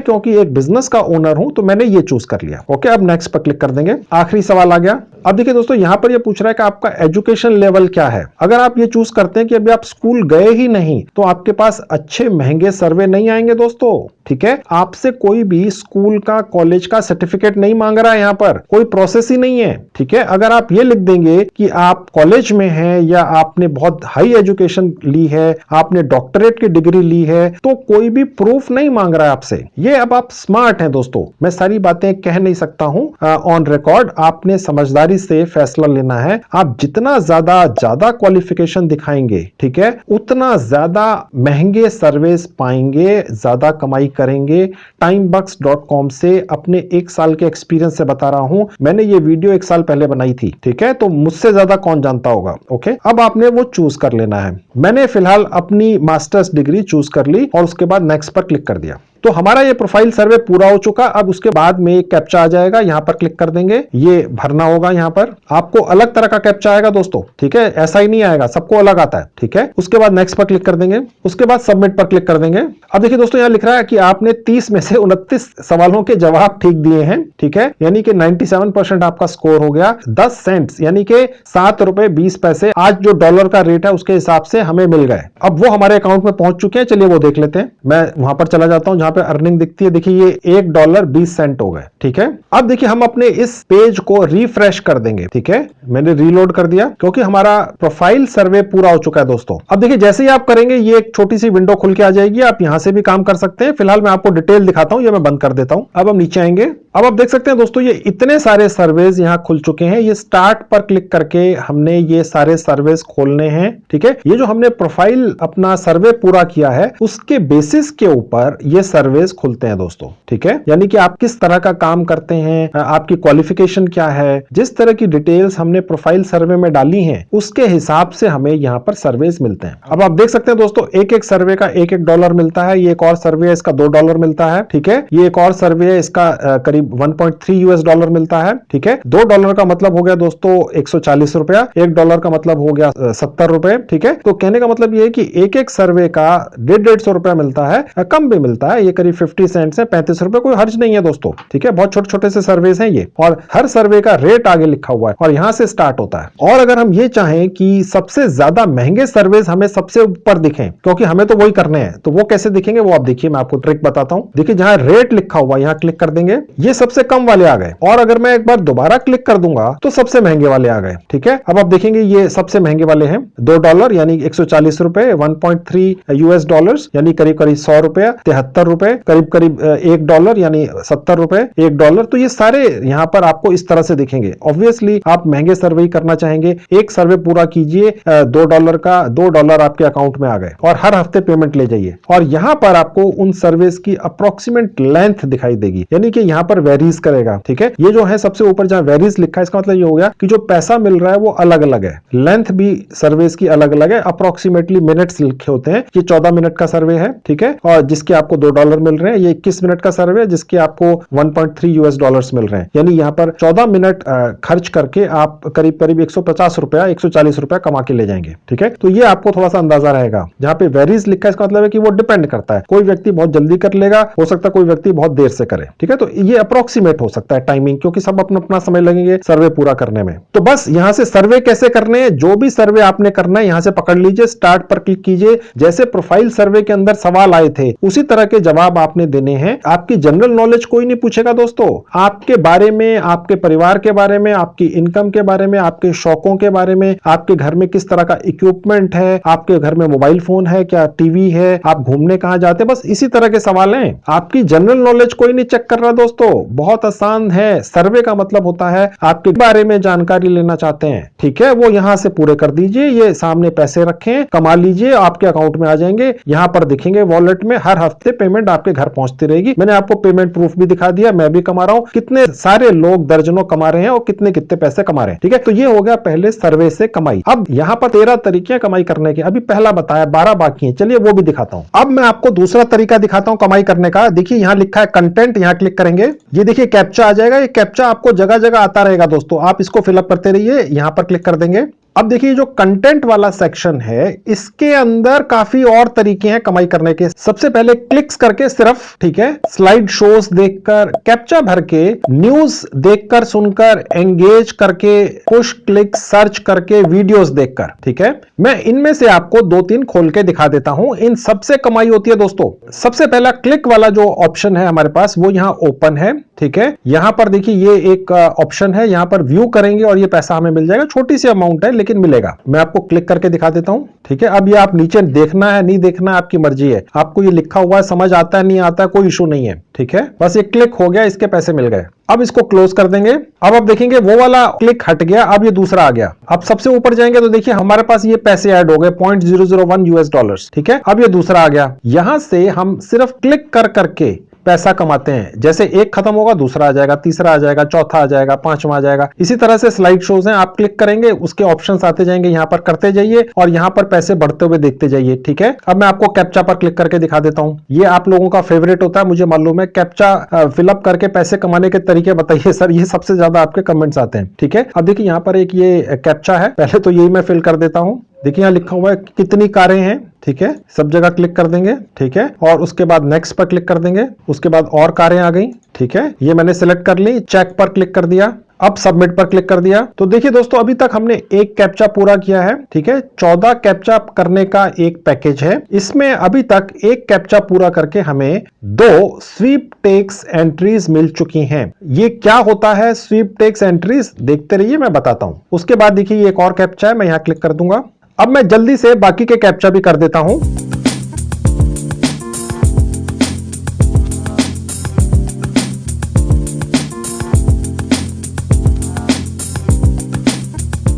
क्योंकि एक बिजनेस का ओनर हूं तो मैंने ये चूज कर लिया। ओके, अब नेक्स्ट पर क्लिक कर देंगे। आखिरी सवाल आ गया। अब देखिए दोस्तों, यहां पर ये पूछ रहा है कि आपका एजुकेशन लेवल क्या है। अगर आप ये चूज करते हैं कि अभी आप स्कूल गए ही नहीं तो आपके पास अच्छे महंगे सर्वे नहीं आएंगे दोस्तों। ठीक है, आपसे कोई भी स्कूल का कॉलेज का सर्टिफिकेट नहीं मांग रहा है, यहां पर कोई प्रोसेस ही नहीं है। ठीक है, अगर आप ये लिख देंगे कि आप कॉलेज में हैं या आपने बहुत हाई एजुकेशन ली है, आपने डॉक्टरेट की डिग्री ली है, तो कोई भी प्रूफ नहीं मांग रहा है आपसे। ये अब आप स्मार्ट हैं दोस्तों, मैं सारी बातें कह नहीं सकता हूं ऑन रिकॉर्ड। आपने समझदारी से फैसला लेना है। आप जितना ज्यादा क्वालिफिकेशन दिखाएंगे, ठीक है, उतना ज्यादा महंगे सर्विस पाएंगे, ज्यादा कमाई करेंगे। timebux.com से अपने 1 साल के एक्सपीरियंस से बता रहा हूं, मैंने ये वीडियो 1 साल पहले बनाई थी। ठीक है, तो मुझसे ज्यादा कौन जानता होगा। ओके, अब आपने वो चूज कर लेना है। मैंने फिलहाल अपनी मास्टर्स डिग्री चूज कर ली और उसके बाद नेक्स्ट पर क्लिक कर दिया। तो हमारा ये प्रोफाइल सर्वे पूरा हो चुका। अब उसके बाद में एक कैप्चा आ जाएगा, यहां पर क्लिक कर देंगे, ये भरना होगा। यहां पर आपको अलग तरह का कैप्चा आएगा दोस्तों। ठीक है, ऐसा ही नहीं आएगा, सबको अलग आता है। ठीक है, उसके बाद नेक्स्ट पर क्लिक कर देंगे, उसके बाद सबमिट पर क्लिक कर देंगे। अब देखिए दोस्तों, यहां लिख रहा है कि आपने 30 में से 29 सवालों के जवाब ठीक दिए हैं। ठीक है, यानी कि 97% आपका स्कोर हो गया। 10 सेंट्स यानी कि 7 रुपए 20 पैसे आज जो डॉलर का रेट है उसके हिसाब से हमें मिल गए। अब वो हमारे अकाउंट में पहुंच चुके हैं। चलिए वो देख लेते हैं। मैं वहां पर चला जाता हूं जहां पे अर्निंग दिखती है। देखिए ये $1.20 हो गए। ठीक है, अब देखिए हम अपने इस पेज को रिफ्रेश कर देंगे। ठीक है, मैंने रीलोड कर दिया क्योंकि हमारा प्रोफाइल सर्वे पूरा हो चुका है दोस्तों। अब देखिए जैसे ही आप करेंगे ये एक छोटी सी विंडो खुल के आ जाएगी, आप यहां से भी काम कर सकते हैं। फिलहाल मैं आपको डिटेल दिखाता हूं, ये मैं बंद कर देता हूं। अब हम नीचे आएंगे। अब आप देख सकते हैं दोस्तों, ये इतने सारे सर्वेज यहां खुल चुके हैं। ये स्टार्ट पर क्लिक करके हमने ये सारे सर्वेज खोलने हैं। ठीक है, ये जो हमने प्रोफाइल अपना सर्वे पूरा किया है उसके बेसिस के ऊपर ये सर्वेज खुलते हैं दोस्तों। ठीक है, यानी कि आप किस तरह का काम करते हैं, आपकी क्वालिफिकेशन क्या है, जिस तरह की डिटेल्स हमने प्रोफाइल सर्वे में डाली हैं उसके हिसाब से हमें यहां पर सर्वेज मिलते हैं। अब आप देख सकते हैं दोस्तों, एक एक सर्वे का $1 मिलता है। ये एक और सर्वे है, इसका $2 मिलता है। ठीक है, ये एक और सर्वे है, इसका करीब $1.3 मिलता है। ठीक है, $2 का मतलब हो गया दोस्तों 140 रुपया, $1 का मतलब हो गया 70 रुपए। ठीक है, तो कहने का मतलब ये है कि एक एक सर्वे का 150 रुपया मिलता है, कम भी मिलता है, ये करीब 50 सेंट्स है, 35 रुपए, कोई हर्ज नहीं है दोस्तों। ठीक है, बहुत छोटे छोटे से सर्वेस हैं ये, और हर सर्वे का रेट आगे लिखा हुआ है और यहां से स्टार्ट होता है। और अगर हम ये चाहें कि सबसे ज्यादा महंगे सर्वेस हमें सबसे ऊपर दिखें, क्योंकि हमें तो वही करने हैं, तो वो कैसे दिखेंगे वो आप देखिए, मैं आपको ट्रिक बताता हूं। देखिए जहां रेट लिखा हुआ है यहां क्लिक कर देंगे, ये सबसे कम वाले आ गए, और अगर मैं एक बार दोबारा क्लिक कर दूंगा तो सबसे महंगे वाले आ गए। ठीक है, अब आप देखेंगे ये सबसे महंगे वाले हैं, $2 यानी 140 रुपए, $1.3 यानी करीब करीब 100 रुपए, 73 रुपए, करीब करीब $1 यानी 70 रुपए, $1। तो ये सारे यहां पर आपको इस तरह से दिखेंगे। ऑब्वियसली आप महंगे सर्वे करना चाहेंगे, एक सर्वे पूरा कीजिए, $2 का $2 आपके अकाउंट में आ गए, और हर हफ्ते पेमेंट ले जाइए। और यहां पर आपको उन सर्वेस की अप्रोक्सीमेट लेंथ दिखाई देगी, यानी कि यहां पर वेरीज करेगा। ठीक है, ये जो है सबसे ऊपर जहां वेरीज लिखा है, इसका मतलब ये हो गया कि जो पैसा मिल रहा है वो अलग अलग है। लेंथ भी सर्विस की अलग अलग है, अप्रोक्सीमेटली मिनट्स लिखे होते हैं। ये 14 मिनट का सर्वे है, ठीक है, और जिसके आपको $2 मिल रहे हैं। ये 21 मिनट का सर्वे है जिसके आपको $1.3 मिल रहे हैं। यानी यहाँ पर 14 मिनट खर्च करके आप करीब करीब 150 रुपया 140 रुपया कमा के ले जाएंगे। ठीक है, तो ये आपको थोड़ा सा अंदाजा रहेगा। जहां पे वेरीज लिखा है, इसका मतलब है कि वो डिपेंड करता है, कोई व्यक्ति बहुत जल्दी कर लेगा, हो सकता है कोई व्यक्ति बहुत देर से करे। ठीक है, तो ये अप्रोक्सीमेट हो सकता है टाइमिंग, क्योंकि सब अपना अपना समय लगेंगे सर्वे पूरा करने में। तो बस यहां से सर्वे कैसे करने हैं, जो भी सर्वे आपने करना है यहां से पकड़ लीजिए, स्टार्ट पर क्लिक कीजिए। जैसे प्रोफाइल सर्वे के अंदर सवाल आए थे उसी तरह के जवाब आपने देने हैं। आपकी जनरल नॉलेज कोई नहीं पूछेगा दोस्तों, आपके बारे में, आपके परिवार के बारे में, आपकी इनकम के बारे में, आपके शौकों के बारे में, आपके घर में किस तरह का इक्विपमेंट है, आपके घर में मोबाइल फोन है क्या, टीवी है, आप घूमने कहां जाते हैं, बस इसी तरह के सवाल हैं। आपकी जनरल नॉलेज कोई नहीं चेक कर रहा दोस्तों, बहुत आसान है। सर्वे का मतलब होता है आपके बारे में जानकारी लेना चाहते हैं, ठीक है, वो यहां से पूरे कर दीजिए। ये सामने पैसे रखें, कमा लीजिए, आपके अकाउंट में आ जाएंगे, यहां पर दिखेंगे वॉलेट में, हर हफ्ते पेमेंट आपके घर पहुंचती रहेगी। मैंने आपको पेमेंट प्रूफ भी दिखा दिया, मैं भी कमा रहा हूं, कितने सारे लोग दर्जनों कमा रहे हैं और कितने कितने पैसे कमा रहे हैं। ठीक है, तो ये हो गया पहले सर्वे से कमाई। अब यहां पर 13 तरीके कमाई करने के, अभी पहला बताया, 12 बाकी है, चलिए वो भी दिखाता हूं। अब मैं आपको दूसरा तरीका दिखाता हूं कमाई करने का। देखिए यहां लिखा है कंटेंट, यहां क्लिक करेंगे, ये देखिए कैप्चा आ जाएगा। ये कैप्चा आपको जगह जगह आता रहेगा दोस्तों, आप इसको फिलअप करते रहिए, यहां पर क्लिक कर देंगे। अब देखिए जो कंटेंट वाला सेक्शन है इसके अंदर काफी और तरीके हैं कमाई करने के। सबसे पहले क्लिक्स करके सिर्फ, ठीक है, स्लाइड शोज देखकर, कैप्चा भर के, न्यूज देखकर सुनकर, एंगेज करके, पुश क्लिक सर्च करके, वीडियोस देखकर। ठीक है, मैं इनमें से आपको 2-3 खोल के दिखा देता हूं। इन सबसे कमाई होती है दोस्तों। सबसे पहला क्लिक वाला जो ऑप्शन है हमारे पास वो यहां ओपन है। ठीक है, यहां पर देखिए ये एक ऑप्शन है, यहां पर व्यू करेंगे और ये पैसा हमें मिल जाएगा। छोटी सी अमाउंट है लेकिन मिलेगा। मैं आपको क्लिक करके दिखा देता हूं। ठीक है, अब ये आप नीचे देखना है नहीं देखना है आपकी मर्जी है, आपको ये लिखा हुआ है, समझ आता है नहीं आता है कोई इशू नहीं है। ठीक है, बस ये क्लिक हो गया, इसके पैसे मिल गए। अब इसको क्लोज कर देंगे। अब आप देखेंगे वो वाला क्लिक हट गया, अब ये दूसरा आ गया। अब सबसे ऊपर जाएंगे तो देखिए हमारे पास ये पैसे ऐड हो गए $0.001। ठीक है, अब ये दूसरा आ गया। यहां से हम सिर्फ क्लिक कर करके पैसा कमाते हैं। जैसे एक खत्म होगा दूसरा आ जाएगा, तीसरा आ जाएगा, चौथा आ जाएगा, पांचवा आ जाएगा। इसी तरह से स्लाइड शोज हैं, आप क्लिक करेंगे उसके ऑप्शंस आते जाएंगे, यहां पर करते जाइए और यहां पर पैसे बढ़ते हुए देखते जाइए। ठीक है, अब मैं आपको कैप्चा पर क्लिक करके दिखा देता हूं। ये आप लोगों का फेवरेट होता है, मुझे मालूम है, कैप्चा फिलअप करके पैसे कमाने के तरीके बताइए सर, ये सबसे ज्यादा आपके कमेंट्स आते हैं। ठीक है, अब देखिए यहां पर एक ये कैप्चा है, पहले तो यही मैं फिल कर देता हूं। देखिए यहाँ लिखा हुआ है कितनी कारें हैं। ठीक है, सब जगह क्लिक कर देंगे। ठीक है, और उसके बाद नेक्स्ट पर क्लिक कर देंगे, उसके बाद और कारें आ गई। ठीक है, ये मैंने सिलेक्ट कर ली, चेक पर क्लिक कर दिया, अब सबमिट पर क्लिक कर दिया। तो देखिए दोस्तों अभी तक हमने एक कैप्चा पूरा किया है। ठीक है, 14 कैप्चा करने का एक पैकेज है। इसमें अभी तक एक कैप्चा पूरा करके हमें 2 स्वीपटेक्स एंट्रीज मिल चुकी हैं। ये क्या होता है स्वीपटेक्स एंट्रीज, देखते रहिए मैं बताता हूं। उसके बाद देखिए एक और कैप्चा है, मैं यहां क्लिक कर दूंगा। अब मैं जल्दी से बाकी के कैप्चा भी कर देता हूं।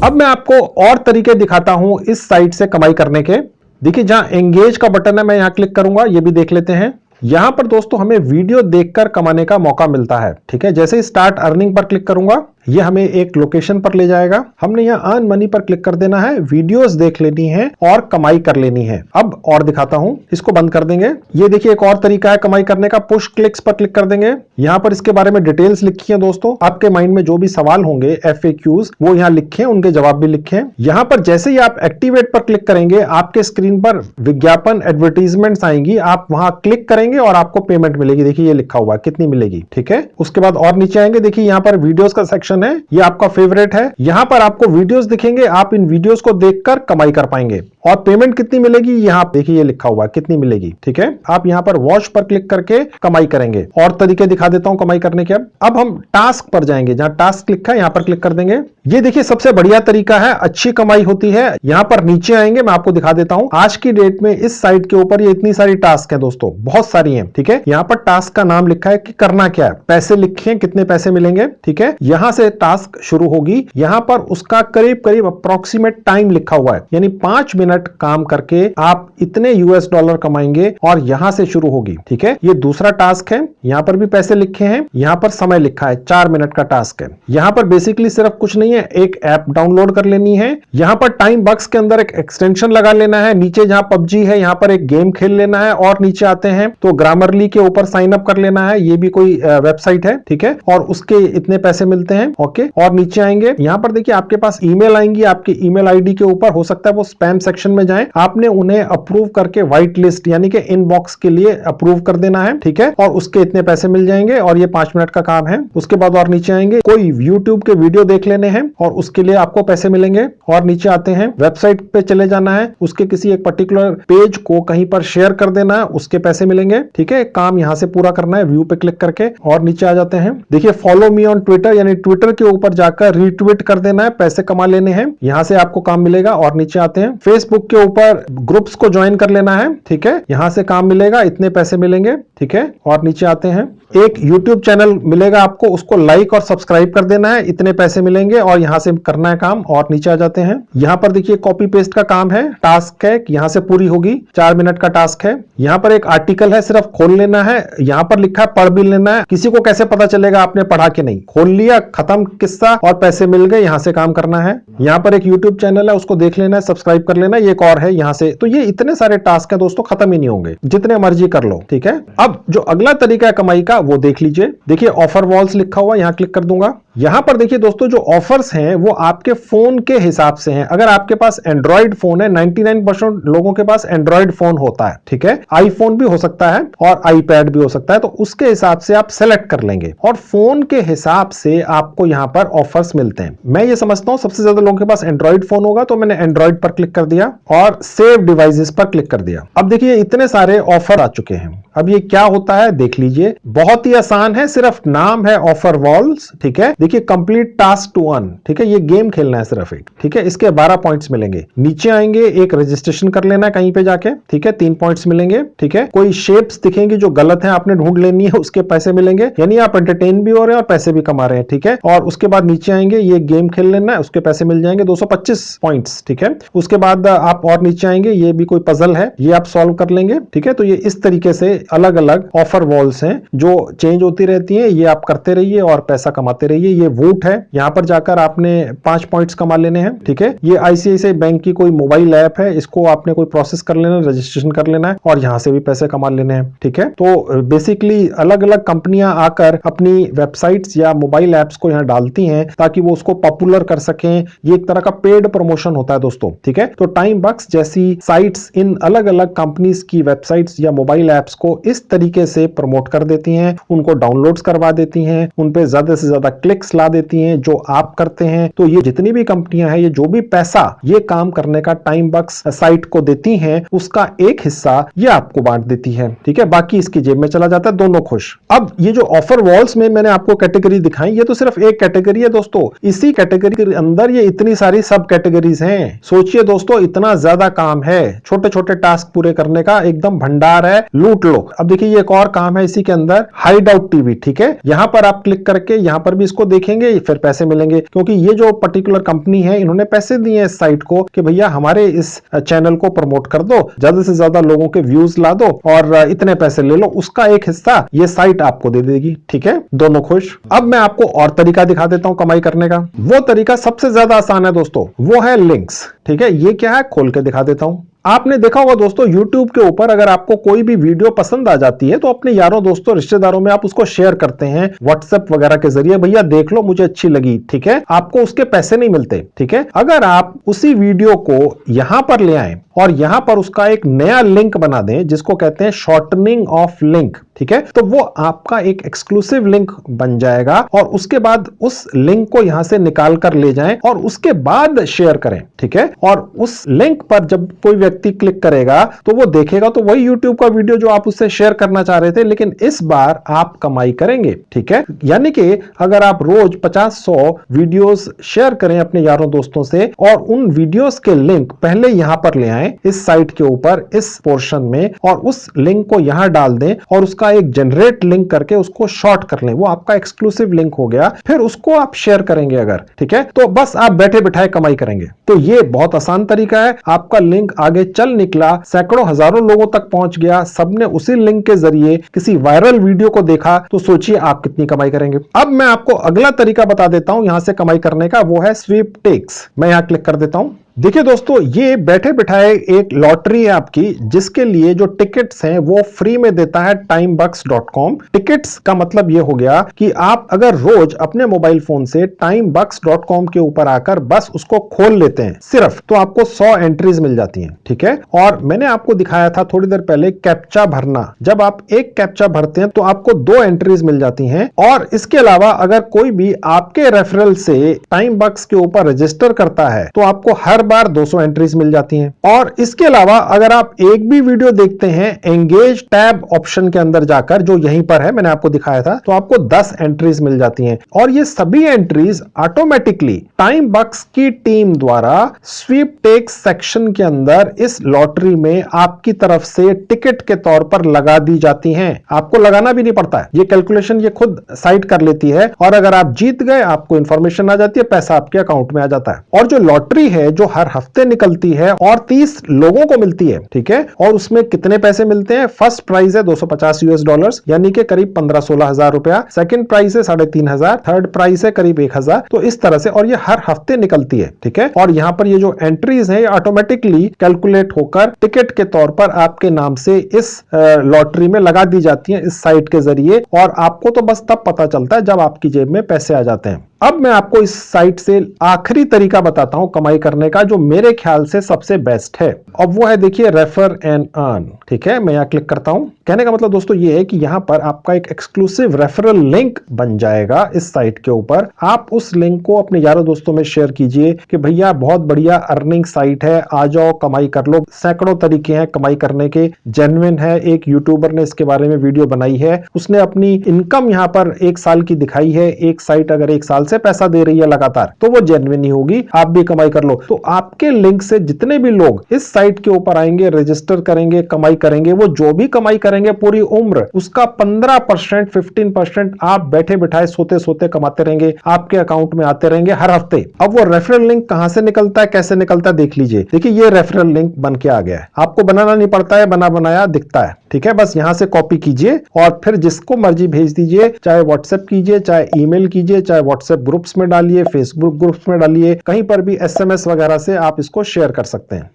अब मैं आपको और तरीके दिखाता हूं इस साइट से कमाई करने के। देखिए जहां एंगेज का बटन है मैं यहां क्लिक करूंगा, ये भी देख लेते हैं। यहां पर दोस्तों हमें वीडियो देखकर कमाने का मौका मिलता है। ठीक है, जैसे स्टार्ट अर्निंग पर क्लिक करूंगा ये हमें एक लोकेशन पर ले जाएगा। हमने यहाँ अर्न मनी पर क्लिक कर देना है, वीडियोस देख लेनी है और कमाई कर लेनी है। अब और दिखाता हूं, इसको बंद कर देंगे। ये देखिए एक और तरीका है कमाई करने का, पुश क्लिक्स पर क्लिक कर देंगे। यहाँ पर इसके बारे में डिटेल्स लिखी है दोस्तों, आपके माइंड में जो भी सवाल होंगे FAQs वो यहाँ लिखे, उनके जवाब भी लिखे। यहाँ पर जैसे ही आप एक्टिवेट पर क्लिक करेंगे आपके स्क्रीन पर विज्ञापन एडवर्टीजमेंट्स आएंगी, आप वहां क्लिक करेंगे और आपको पेमेंट मिलेगी। देखिए ये लिखा हुआ है कितनी मिलेगी। ठीक है, उसके बाद और नीचे आएंगे, देखिए यहाँ पर वीडियोस का सेक्शन है, ये आपका फेवरेट है। यहां पर आपको वीडियोस दिखेंगे, आप इन वीडियोस को देखकर कमाई कर पाएंगे। और पेमेंट कितनी मिलेगी यहां देखिए ये लिखा हुआ है कितनी मिलेगी। ठीक है, आप यहां पर वॉच पर क्लिक करके कमाई करेंगे। और तरीके दिखा देता हूं कमाई करने के। अब हम टास्क पर जाएंगे, जहां टास्क लिखा है यहां पर क्लिक कर देंगे। ये देखिए सबसे बढ़िया तरीका है, अच्छी कमाई होती है। यहां पर नीचे आएंगे, मैं आपको दिखा देता हूं। आज की डेट में इस साइट के ऊपर ये इतनी सारी टास्क है दोस्तों, बहुत सारी है। ठीक है, यहां पर टास्क का नाम लिखा है कि करना क्या है, पैसे लिखे हैं, कितने पैसे मिलेंगे। ठीक है, यहां से टास्क शुरू होगी। यहां पर उसका करीब करीब अप्रोक्सीमेट टाइम लिखा हुआ है, यानी 5 मिनट मिनट काम करके आप इतने यूएस डॉलर कमाएंगे और यहां से शुरू होगी। ठीक है, ये दूसरा टास्क है। यहां पर भी पैसे लिखे हैं, यहां पर समय लिखा है, 4 मिनट का टास्क है। यहां पर बेसिकली सिर्फ कुछ नहीं है, एक ऐप डाउनलोड कर लेनी है। यहां पर टाइम बक्स के अंदर एक एक्सटेंशन लगा लेना है। नीचे जहां पबजी है यहां पर एक गेम खेल लेना है और नीचे आते हैं तो ग्रामरली के ऊपर साइन अप कर लेना है। ये भी कोई वेबसाइट है, ठीक है, और उसके इतने पैसे मिलते हैं। ओके, और नीचे आएंगे, यहां पर देखिए आपके पास ईमेल आएंगी, आपके ईमेल आईडी के ऊपर हो सकता है वो स्पैम सेक्शन में जाए, आपने उन्हें अप्रूव करके व्हाइट लिस्ट यानी कि इनबॉक्स के लिए अप्रूव कर देना है। ठीक है, और उसके इतने पैसे मिल जाएंगे और ये 5 मिनट का काम है। उसके बाद और नीचे आएंगे, कोई यूट्यूब के वीडियो देख लेने हैं और उसके लिए आपको पैसे मिलेंगे। और नीचे आते हैं, वेबसाइट पे चले जाना है, उसके किसी एक पर्टिकुलर पेज को कहीं पर शेयर कर देना है, उसके पैसे मिलेंगे। ठीक है, काम यहां से पूरा करना है व्यू पे क्लिक करके। और नीचे आ जाते हैं, देखिए फॉलो मी ऑन ट्विटर, यानी ट्विटर के ऊपर जाकर रीट्वीट कर देना है, पैसे कमा लेने हैं, यहां से आपको काम मिलेगा। और नीचे आते हैं, फेसबुक के ऊपर ग्रुप्स को ज्वाइन कर लेना है। ठीक है, यहां से काम मिलेगा, इतने पैसे मिलेंगे। ठीक है, और नीचे आते हैं, एक YouTube चैनल मिलेगा आपको, उसको लाइक और सब्सक्राइब कर देना है, इतने पैसे मिलेंगे और यहां से करना है काम। और नीचे आ जाते हैं, यहां पर देखिए कॉपी पेस्ट का काम है, टास्क है, यहां से पूरी होगी, 4 मिनट का टास्क है। यहां पर एक आर्टिकल है, सिर्फ खोल लेना है, यहां पर लिखा है पढ़ भी लेना है। किसी को कैसे पता चलेगा आपने पढ़ा कि नहीं, खोल लिया, खत्म किस्सा और पैसे मिल गए, यहां से काम करना है। यहां पर एक YouTube चैनल है, उसको देख लेना है, सब्सक्राइब कर लेना है, ये एक और है यहां से। तो ये इतने सारे टास्क है दोस्तों, खत्म ही नहीं होंगे, जितने मर्जी कर लो। ठीक है, अब जो अगला तरीका है कमाई का वो देख लीजिए। देखिए ऑफर वॉल्स लिखा हुआ, यहां क्लिक कर दूंगा। यहां पर देखिए दोस्तों, जो ऑफर्स हैं वो आपके फोन के हिसाब से हैं। अगर आपके पास एंड्रॉइड फोन है, 99% लोगों के पास एंड्रॉइड फोन होता है, ठीक है, आईफोन भी हो सकता है और आईपैड भी हो सकता है, तो उसके हिसाब से आप सेलेक्ट कर लेंगे और फोन के हिसाब से आपको यहां पर ऑफर्स मिलते हैं। मैं ये समझता हूं सबसे ज्यादा लोगों के पास एंड्रॉइड फोन होगा, तो मैंने एंड्रॉइड पर क्लिक कर दिया और सेव डिवाइसेस पर क्लिक कर दिया। अब देखिए इतने सारे ऑफर आ चुके हैं। अब ये क्या होता है देख लीजिए, बहुत ही आसान है, सिर्फ नाम है ऑफर वॉल्स। ठीक है, देखिए कंप्लीट टास्क टू अर्न, ठीक है, ये गेम खेलना है सिर्फ एक। ठीक है, इसके 12 पॉइंट्स मिलेंगे। नीचे आएंगे, एक रजिस्ट्रेशन कर लेना है कहीं पे जाके। ठीक है, 3 पॉइंट्स मिलेंगे। ठीक है, कोई शेप्स दिखेंगी जो गलत है, आपने ढूंढ लेनी है, उसके पैसे मिलेंगे, यानी आप एंटरटेन भी हो रहे हैं और पैसे भी कमा रहे हैं। ठीक है, और उसके बाद नीचे आएंगे, ये गेम खेल लेना है, उसके पैसे मिल जाएंगे 225 पॉइंट्स। ठीक है, उसके बाद आप और नीचे आएंगे, ये भी कोई पजल है, ये आप सॉल्व कर लेंगे। ठीक है, तो ये इस तरीके से अलग अलग ऑफर वॉल्स हैं जो चेंज होती रहती हैं, ये आप करते रहिए और पैसा कमाते रहिए। ये वोट है, यहां पर जाकर आपने 5 पॉइंट्स कमा लेने हैं। ठीक है, ये आईसीआईसीआई बैंक की कोई मोबाइल ऐप है, इसको आपने कोई प्रोसेस कर लेना, रजिस्ट्रेशन कर लेना है और यहां से भी पैसे कमा लेने हैं। ठीक है, तो बेसिकली अलग अलग कंपनियां आकर अपनी वेबसाइट्स या मोबाइल एप्स को यहां डालती हैं ताकि वो उसको पॉपुलर कर सकें। ये एक तरह का पेड प्रमोशन होता है दोस्तों। ठीक है, तो टाइम बक्स जैसी साइट्स इन अलग अलग कंपनीज की वेबसाइट्स या मोबाइल एप्स को इस तरीके से प्रमोट कर देती हैं, उनको डाउनलोड्स करवा देती हैं, उन पे ज्यादा से ज्यादा क्लिक्स ला देती हैं जो आप करते हैं। तो ये जितनी भी कंपनियां हैं, ये जो भी पैसा ये काम करने का टाइम बक्स साइट को देती हैं, उसका एक हिस्सा ये आपको बांट देती है। ठीक है, बाकी इसकी जेब में चला जाता है, दोनों खुश। अब ये जो ऑफर वॉल्स में मैंने आपको कैटेगरी दिखाई, ये तो सिर्फ एक कैटेगरी है दोस्तों, इसी कैटेगरी के अंदर ये इतनी सारी सब कैटेगरीज हैं। सोचिए दोस्तों, इतना ज्यादा काम है, छोटे छोटे टास्क पूरे करने का एकदम भंडार है, लूट लो। अब देखिए ये एक और काम है इसी के अंदर, हाइड आउट टीवी। ठीक है, यहां पर आप क्लिक करके यहां पर भी इसको देखेंगे, फिर पैसे मिलेंगे, क्योंकि ये जो पर्टिकुलर कंपनी है इन्होंने पैसे दिए हैं इस साइट को कि भैया हमारे इस चैनल को प्रमोट कर दो, ज्यादा से ज्यादा लोगों के व्यूज ला दो और इतने पैसे ले लो, उसका एक हिस्सा ये साइट आपको दे देगी। ठीक है, दोनों खुश। अब मैं आपको और तरीका दिखा देता हूं कमाई करने का। वो तरीका सबसे ज्यादा आसान है दोस्तों, वो है लिंक्स। ठीक है, ये क्या है खोल के दिखा देता हूं। आपने देखा होगा दोस्तों, YouTube के ऊपर अगर आपको कोई भी वीडियो पसंद आ जाती है तो अपने यारों दोस्तों रिश्तेदारों में आप उसको शेयर करते हैं WhatsApp वगैरह के जरिए, भैया देख लो मुझे अच्छी लगी। ठीक है, आपको उसके पैसे नहीं मिलते। ठीक है, अगर आप उसी वीडियो को यहां पर ले आए और यहां पर उसका एक नया लिंक बना दें जिसको कहते हैं शॉर्टनिंग ऑफ लिंक, ठीक है, तो वो आपका एक एक्सक्लूसिव लिंक बन जाएगा और उसके बाद उस लिंक को यहां से निकाल कर ले जाएं और उसके बाद शेयर करें। ठीक है, और उस लिंक पर जब कोई व्यक्ति क्लिक करेगा तो वो देखेगा तो वही YouTube का वीडियो जो आप उससे शेयर करना चाह रहे थे, लेकिन इस बार आप कमाई करेंगे। ठीक है, यानी कि अगर आप रोज 50-100 वीडियोस शेयर करें अपने यारों दोस्तों से और उन वीडियोस के लिंक पहले यहां पर ले आए जाएं इस साइट के ऊपर इस पोर्शन में और उस लिंक को यहां डाल दें और उसका एक जनरेट लिंक करके उसको शॉर्ट कर लें, वो आपका एक्सक्लूसिव लिंक हो गया। फिर उसको आप शेयर करेंगे अगर, ठीक है, तो बस आप बैठे बिठाए कमाई करेंगे। तो ये बहुत आसान तरीका है। आपका लिंक आगे चल निकला, सैकड़ों हजारों लोगों तक पहुंच गया, सबने उसी लिंक के जरिए किसी वायरल वीडियो को देखा, तो सोचिए आप कितनी कमाई करेंगे। अब मैं आपको अगला तरीका बता देता हूं यहां से कमाई करने का, वो है स्वीपटेक्स। मैं यहां क्लिक कर देता हूं। देखिए दोस्तों, ये बैठे बिठाए एक लॉटरी है आपकी, जिसके लिए जो टिकट्स हैं वो फ्री में देता है timebucks.com। टिकट्स का मतलब ये हो गया कि आप अगर रोज अपने मोबाइल फोन से timebucks.com के ऊपर आकर बस उसको खोल लेते हैं सिर्फ, तो आपको 100 एंट्रीज मिल जाती हैं, ठीक है। और मैंने आपको दिखाया था थोड़ी देर पहले कैप्चा भरना। जब आप एक कैप्चा भरते हैं तो आपको 2 एंट्रीज मिल जाती हैं। और इसके अलावा अगर कोई भी आपके रेफरल से टाइमबक्स के ऊपर रजिस्टर करता है तो आपको हर बार 200 एंट्रीज मिल जाती हैं। और इसके अलावा अगर आप एक भी वीडियो देखते हैं एंगेज टैब ऑप्शन के अंदर जाकर, जो यहीं पर है, मैंने आपको दिखाया था, तो आपको 10 एंट्रीज मिल जाती हैं। और ये सभी एंट्रीज ऑटोमेटिकली टाइमबक्स की टीम द्वारा स्वीपटेक्स सेक्शन के अंदर इस लॉटरी में आपकी तरफ से टिकट के तौर पर लगा दी जाती हैं। आपको लगाना भी नहीं पड़ता है, ये कैलकुलेशन ये खुद साइट कर लेती है। और अगर आप जीत गए, आपको इंफॉर्मेशन आ जाती है, पैसा आपके अकाउंट में आ जाता है। और जो लॉटरी है जो हर हफ्ते निकलती है और 30 लोगों को मिलती है, ठीक है। और उसमें कितने पैसे मिलते हैं? फर्स्ट प्राइज है $250 यानी कि करीब 15-16 हजार रुपया। सेकंड प्राइज है 3,500, थर्ड प्राइज है करीब 1,000। तो इस तरह से, और ये हर हफ्ते निकलती है, ठीक है। और यहां पर ये जो एंट्रीज है ऑटोमेटिकली कैलकुलेट होकर टिकट के तौर पर आपके नाम से इस लॉटरी में लगा दी जाती है इस साइट के जरिए। और आपको तो बस तब पता चलता है जब आपकी जेब में पैसे आ जाते हैं। अब मैं आपको इस साइट से आखिरी तरीका बताता हूं कमाई करने का, जो मेरे ख्याल से सबसे बेस्ट है। अब वो है, देखिए, रेफर एंड अर्न, ठीक है। मैं यहां क्लिक करता हूं। कहने का मतलब दोस्तों ये है कि यहां पर आपका एक एक्सक्लूसिव रेफरल लिंक बन जाएगा इस साइट के ऊपर। आप उस लिंक को अपने यारों दोस्तों में शेयर कीजिए कि भैया बहुत बढ़िया अर्निंग साइट है, आ जाओ कमाई कर लो। सैकड़ों तरीके हैं कमाई करने के, जेन्युइन है। एक यूट्यूबर ने इसके बारे में वीडियो बनाई है, उसने अपनी इनकम यहां पर 1 साल की दिखाई है। एक साइट अगर 1 साल से पैसा दे रही है लगातार, तो वो जेन्युइन ही होगी। आप भी कमाई कर लो। तो आपके लिंक से जितने भी लोग इस साइट के ऊपर आएंगे, रजिस्टर करेंगे, कमाई करेंगे, वो जो भी कमाई करेंगे पूरी उम्र, उसका 15%, 15% आप बैठे बिठाए सोते सोते कमाते रहेंगे, आपके अकाउंट में आते रहेंगे हर हफ्ते। अब वो रेफरल लिंक कहां से निकलता है, कैसे निकलता है, देख लीजिए। देखिए, ये रेफरल लिंक बन के आ गया है, आपको बनाना नहीं पड़ता है, बना बनाया दिखता है, ठीक है। बस यहां से कॉपी कीजिए और फिर जिसको मर्जी भेज दीजिए, चाहे व्हाट्सएप कीजिए, चाहे ईमेल कीजिए, चाहे व्हाट्सएप ग्रुप्स में डालिए, फेसबुक ग्रुप्स में डालिए, कहीं पर भी एसएमएस वगैरह से आप इसको शेयर कर सकते हैं।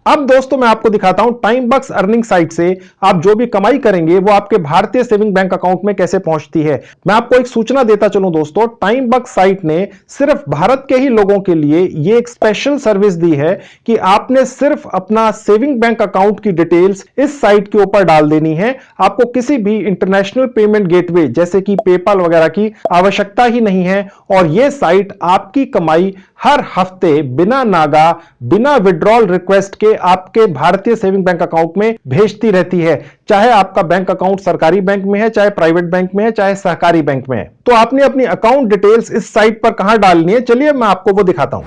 अब दोस्तों मैं आपको दिखाता हूं टाइमबक्स अर्निंग साइट से आप जो भी कमाई करेंगे वो आपके भारतीय सेविंग बैंक अकाउंट में कैसे पहुंचती है। मैं आपको एक सूचना देता चलूं दोस्तों, टाइमबक्स साइट ने सिर्फ भारत के ही लोगों के लिए ये एक स्पेशल सर्विस दी है कि आपने सिर्फ अपना सेविंग बैंक अकाउंट की डिटेल्स इस साइट के ऊपर डाल देनी है। आपको किसी भी इंटरनेशनल पेमेंट गेटवे जैसे कि पेपाल वगैरह की आवश्यकता ही नहीं है। और यह साइट आपकी कमाई हर हफ्ते बिना नागा, बिना विड्रॉल रिक्वेस्ट के आपके भारतीय सेविंग बैंक अकाउंट में भेजती रहती है। चाहे आपका बैंक अकाउंट सरकारी बैंक में है, चाहे प्राइवेट बैंक में है, चाहे सहकारी बैंक में है। तो आपने अपनी अकाउंट डिटेल्स इस साइट पर कहां डालनी है, चलिए मैं आपको वो दिखाता हूं।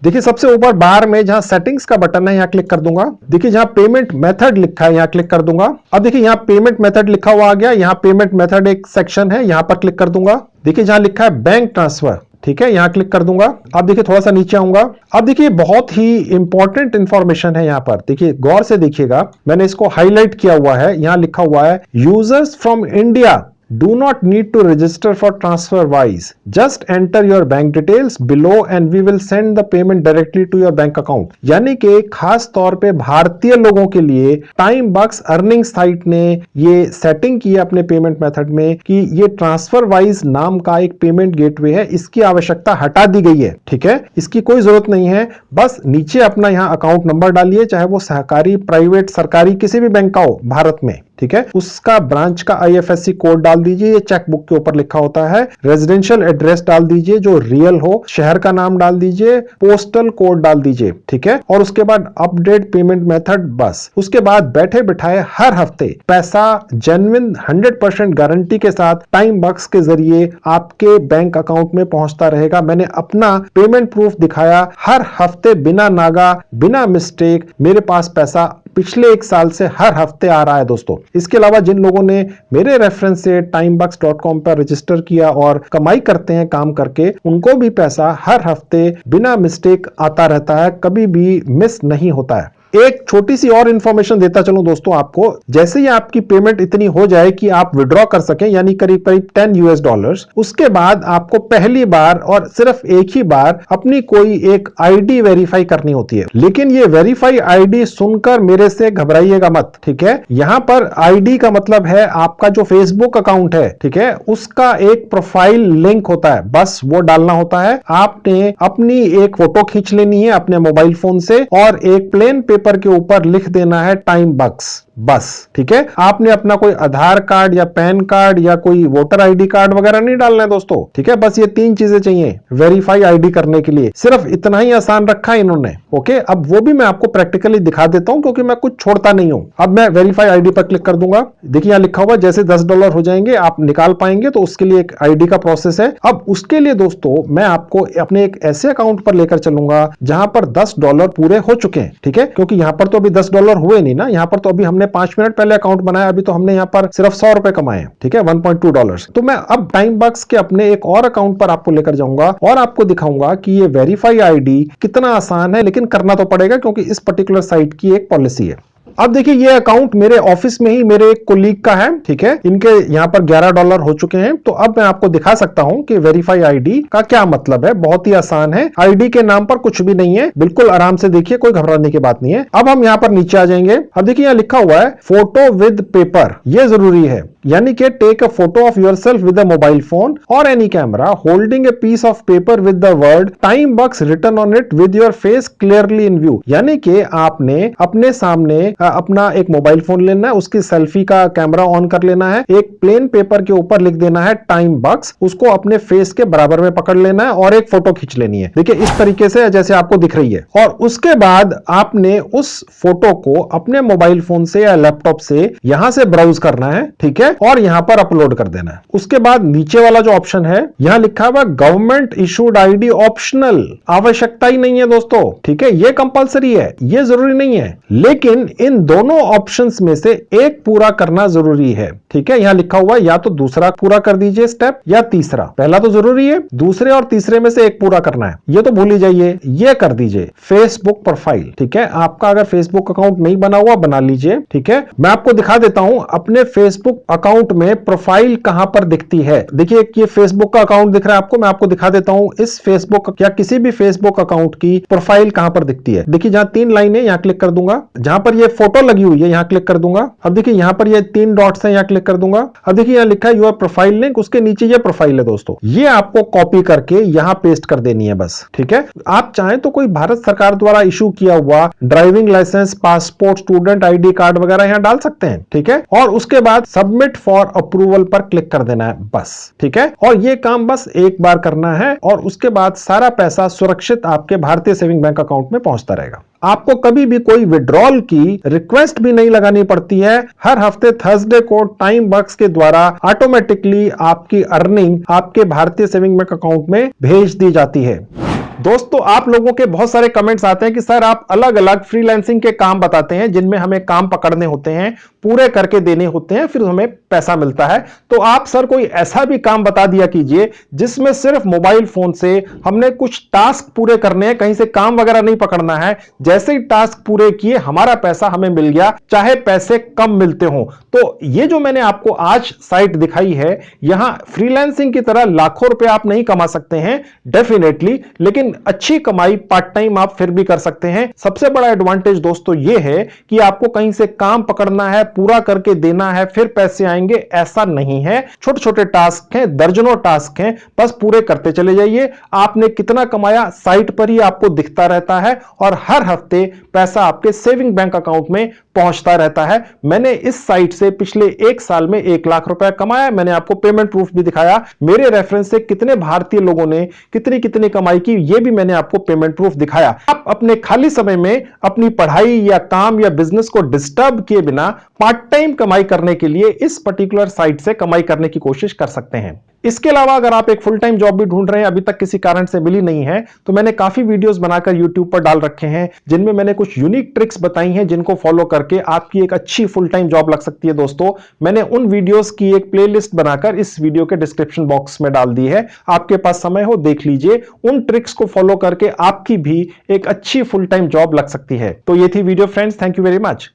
देखिए, सबसे ऊपर बाहर में जहां सेटिंग्स का बटन है, यहां क्लिक कर दूंगा। देखिए, जहां पेमेंट मेथड लिखा है, यहां क्लिक कर दूंगा। अब देखिए, यहां पेमेंट मेथड लिखा हुआ आ गया। यहां पेमेंट मेथड एक सेक्शन है, यहां पर क्लिक कर दूंगा। देखिए, जहां लिखा है बैंक ट्रांसफर, ठीक है, यहां क्लिक कर दूंगा। अब देखिए, थोड़ा सा नीचे आऊंगा। अब देखिए, बहुत ही इंपॉर्टेंट इंफॉर्मेशन है यहां पर। देखिए, गौर से देखिएगा, मैंने इसको हाईलाइट किया हुआ है। यहां लिखा हुआ है, users from India do not need to register for TransferWise. Just enter your bank details below and we will send the payment directly to your bank account. यानी कि खास तौर पे भारतीय लोगों के लिए टाइमबक्स अर्निंग साइट ने ये सेटिंग की है अपने पेमेंट मेथड में कि ये TransferWise नाम का एक पेमेंट गेटवे है, इसकी आवश्यकता हटा दी गई है, ठीक है। इसकी कोई जरूरत नहीं है। बस नीचे अपना यहाँ अकाउंट नंबर डालिए, चाहे वो सहकारी, प्राइवेट, सरकारी, किसी भी बैंक का हो भारत में, ठीक है, उसका ब्रांच का IFSC कोड डाल दीजिए, ये चेकबुक के ऊपर लिखा होता है। रेजिडेंशियल एड्रेस डाल दीजिए जो रियल हो, शहर का नाम डाल दीजिए, पोस्टल कोड डाल दीजिए, ठीक है, और उसके बाद अपडेट पेमेंट मेथड, बस। उसके बाद बैठे बिठाए हर हफ्ते पैसा जेन्युइन 100% गारंटी के साथ टाइम बक्स के जरिए आपके बैंक अकाउंट में पहुंचता रहेगा। मैंने अपना पेमेंट प्रूफ दिखाया, हर हफ्ते बिना नागा, बिना मिस्टेक मेरे पास पैसा पिछले 1 साल से हर हफ्ते आ रहा है दोस्तों। इसके अलावा जिन लोगों ने मेरे रेफरेंस से timebucks.com पर रजिस्टर किया और कमाई करते हैं काम करके, उनको भी पैसा हर हफ्ते बिना मिस्टेक आता रहता है, कभी भी मिस नहीं होता है। एक छोटी सी और इंफॉर्मेशन देता चलूं दोस्तों आपको, जैसे ही आपकी पेमेंट इतनी हो जाए कि आप विड्रॉ कर सकें, यानी करीब करीब $10, उसके बाद आपको पहली बार और सिर्फ एक ही बार अपनी कोई एक आईडी वेरीफाई करनी होती है। लेकिन ये वेरीफाई आईडी सुनकर मेरे से घबराइएगा मत, ठीक है। यहां पर आईडी का मतलब है आपका जो फेसबुक अकाउंट है, ठीक है, उसका एक प्रोफाइल लिंक होता है, बस वो डालना होता है। आपने अपनी एक फोटो खींच लेनी है अपने मोबाइल फोन से और एक प्लेन पेपर के ऊपर लिख देना है टाइम बक्स, बस, ठीक है। आपने अपना कोई आधार कार्ड या पैन कार्ड या कोई वोटर आईडी कार्ड वगैरह नहीं डालना है दोस्तों, ठीक है। बस ये 3 चीजें चाहिए वेरीफाई आईडी करने के लिए, सिर्फ इतना ही आसान रखा है इन्होंने, ओके। अब वो भी मैं आपको प्रैक्टिकली दिखा देता हूं क्योंकि मैं कुछ छोड़ता नहीं हूं। अब मैं वेरीफाई आईडी पर क्लिक कर दूंगा, देखिए यहां लिखा हुआ जैसे $10 हो जाएंगे आप निकाल पाएंगे, तो उसके लिए एक आईडी का प्रोसेस है। अब उसके लिए दोस्तों मैं आपको अपने एक ऐसे अकाउंट पर लेकर चलूंगा जहां पर $10 पूरे हो चुके हैं, ठीक है, क्योंकि यहां पर तो अभी $10 हुए नहीं ना, यहां पर तो अभी हमने 5 मिनट पहले अकाउंट बनाया, अभी तो हमने यहां पर सिर्फ $100 कमाए, ठीक है, $1.2। तो मैं अब टाइम बक्स के अपने एक और अकाउंट पर आपको लेकर जाऊंगा और आपको दिखाऊंगा कि ये वेरीफाई आईडी कितना आसान है, लेकिन करना तो पड़ेगा क्योंकि इस पर्टिकुलर साइट की एक पॉलिसी है। अब देखिए ये अकाउंट मेरे ऑफिस में ही मेरे एक कोलीग का है, ठीक है, इनके यहां पर $11 हो चुके हैं। तो अब मैं आपको दिखा सकता हूं कि वेरीफाई आईडी का क्या मतलब है। बहुत ही आसान है, आईडी के नाम पर कुछ भी नहीं है, बिल्कुल आराम से देखिए, कोई घबराने की बात नहीं है। अब हम यहां पर नीचे आ जाएंगे, अब देखिए यहां लिखा हुआ है फोटो विद पेपर, ये जरूरी है, यानी कि take a photo of yourself with a mobile phone और any camera holding a piece of paper with the word TimeBucks written on it with your face clearly in view. यानी कि आपने अपने सामने अपना एक मोबाइल फोन लेना है, उसकी सेल्फी का कैमरा ऑन कर लेना है, एक प्लेन पेपर के ऊपर लिख देना है टाइम बक्स, उसको अपने फेस के बराबर में पकड़ लेना है और एक फोटो खींच लेनी है, देखिए इस तरीके से जैसे आपको दिख रही है। और उसके बाद आपने उस फोटो को अपने मोबाइल फोन से या लैपटॉप से यहां से ब्राउज करना है, ठीक है, और यहां पर अपलोड कर देना है। उसके बाद नीचे वाला जो ऑप्शन है यहां लिखा हुआ गवर्नमेंट इशूड आईडी ऑप्शनल, आवश्यकता ही नहीं है दोस्तों, ठीक है, ये कंपलसरी है, ये जरूरी नहीं है, लेकिन इन दोनों ऑप्शंस में से एक पूरा करना जरूरी है, ठीक है। यहां लिखा हुआ या तो दूसरा पूरा कर दीजिए स्टेप या तीसरा, पहला तो जरूरी है, दूसरे और तीसरे में से एक पूरा करना है, ये तो भूल ही जाइए। ये कर दीजिए फेसबुक प्रोफाइल, ठीक है, आपका अगर फेसबुक अकाउंट नहीं बना हुआ बना लीजिए, ठीक है। मैं आपको दिखा देता हूं अपने फेसबुक अकाउंट में प्रोफाइल कहां पर दिखती है। देखिए ये फेसबुक का अकाउंट दिख रहा है आपको, मैं आपको दिखा देता हूं इस फेसबुक या किसी भी फेसबुक अकाउंट की प्रोफाइल कहां पर दिखती है। देखिए जहां 3 लाइन है यहां क्लिक कर दूंगा, जहां पर ये फोटो लगी हुई है यहां क्लिक कर दूंगा। अब देखिए यहां पर ये 3 डॉट्स हैं, यहां क्लिक कर दूंगा। अब देखिए यहां लिखा है योर प्रोफाइल लिंक, उसके नीचे ये प्रोफाइल है दोस्तों, ये आपको कॉपी करके यहां पेस्ट कर देनी है बस, ठीक है। आप चाहें तो कोई भारत सरकार द्वारा इशू किया हुआ driving licence, passport, student ID card वगैरह यहां डाल सकते हैं, ठीक है, और उसके बाद सबमिट फॉर अप्रूवल पर क्लिक कर देना है बस, ठीक है। और ये काम बस एक बार करना है और उसके बाद सारा पैसा सुरक्षित आपके भारतीय सेविंग बैंक अकाउंट में पहुंचता रहेगा। आपको कभी भी कोई विड्रॉल की रिक्वेस्ट भी नहीं लगानी पड़ती है। हर हफ्ते थर्सडे को टाइम बक्स के द्वारा ऑटोमेटिकली आपकी अर्निंग आपके भारतीय सेविंग बैंक अकाउंट में भेज दी जाती है। दोस्तों आप लोगों के बहुत सारे कमेंट्स आते हैं कि सर आप अलग अलग फ्रीलांसिंग के काम बताते हैं जिनमें हमें काम पकड़ने होते हैं, पूरे करके देने होते हैं, फिर हमें पैसा मिलता है। तो आप सर कोई ऐसा भी काम बता दिया कीजिए जिसमें सिर्फ मोबाइल फोन से हमने कुछ टास्क पूरे करने हैं, कहीं से काम वगैरह नहीं पकड़ना है। जैसे ही टास्क पूरे किए हमारा पैसा हमें मिल गया, चाहे पैसे कम मिलते हो। तो ये जो मैंने आपको आज साइट दिखाई है, यहां फ्रीलांसिंग की तरह लाखों रुपए आप नहीं कमा सकते हैं डेफिनेटली, लेकिन लेकिन अच्छी कमाई पार्ट टाइम आप फिर भी कर सकते हैं। सबसे बड़ा एडवांटेज दोस्तों यह है कि आपको कहीं से काम पकड़ना है, पूरा करके देना है, फिर पैसे आएंगे, ऐसा नहीं है। छोटे छोटे टास्क हैं, दर्जनों टास्क हैं, बस पूरे करते चले जाइए। आपने कितना कमाया साइट पर ही आपको दिखता रहता है और हर हफ्ते पैसा आपके सेविंग बैंक अकाउंट में पहुंचता रहता है। मैंने इस साइट से पिछले 1 साल में 1 लाख रुपए कमाया। मैंने आपको पेमेंट प्रूफ भी दिखाया। मेरे रेफरेंस से कितने भारतीय लोगों ने कितनी कितनी कमाई की, यह भी मैंने आपको पेमेंट प्रूफ दिखाया। आप अपने खाली समय में अपनी पढ़ाई या काम या बिजनेस को डिस्टर्ब किए बिना पार्ट टाइम कमाई करने के लिए इस पर्टिकुलर साइट से कमाई करने की कोशिश कर सकते हैं। इसके अलावा अगर आप एक फुल टाइम जॉब भी ढूंढ रहे हैं, अभी तक किसी कारण से मिली नहीं है, तो मैंने काफी वीडियोस बनाकर YouTube पर डाल रखे हैं जिनमें मैंने कुछ यूनिक ट्रिक्स बताई हैं जिनको फॉलो करके आपकी एक अच्छी फुल टाइम जॉब लग सकती है। दोस्तों, मैंने उन वीडियोस की एक प्लेलिस्ट बनाकर इस वीडियो के डिस्क्रिप्शन बॉक्स में डाल दी है। आपके पास समय हो देख लीजिए। उन ट्रिक्स को फॉलो करके आपकी भी एक अच्छी फुल टाइम जॉब लग सकती है। तो ये थी video friends, thank you very much.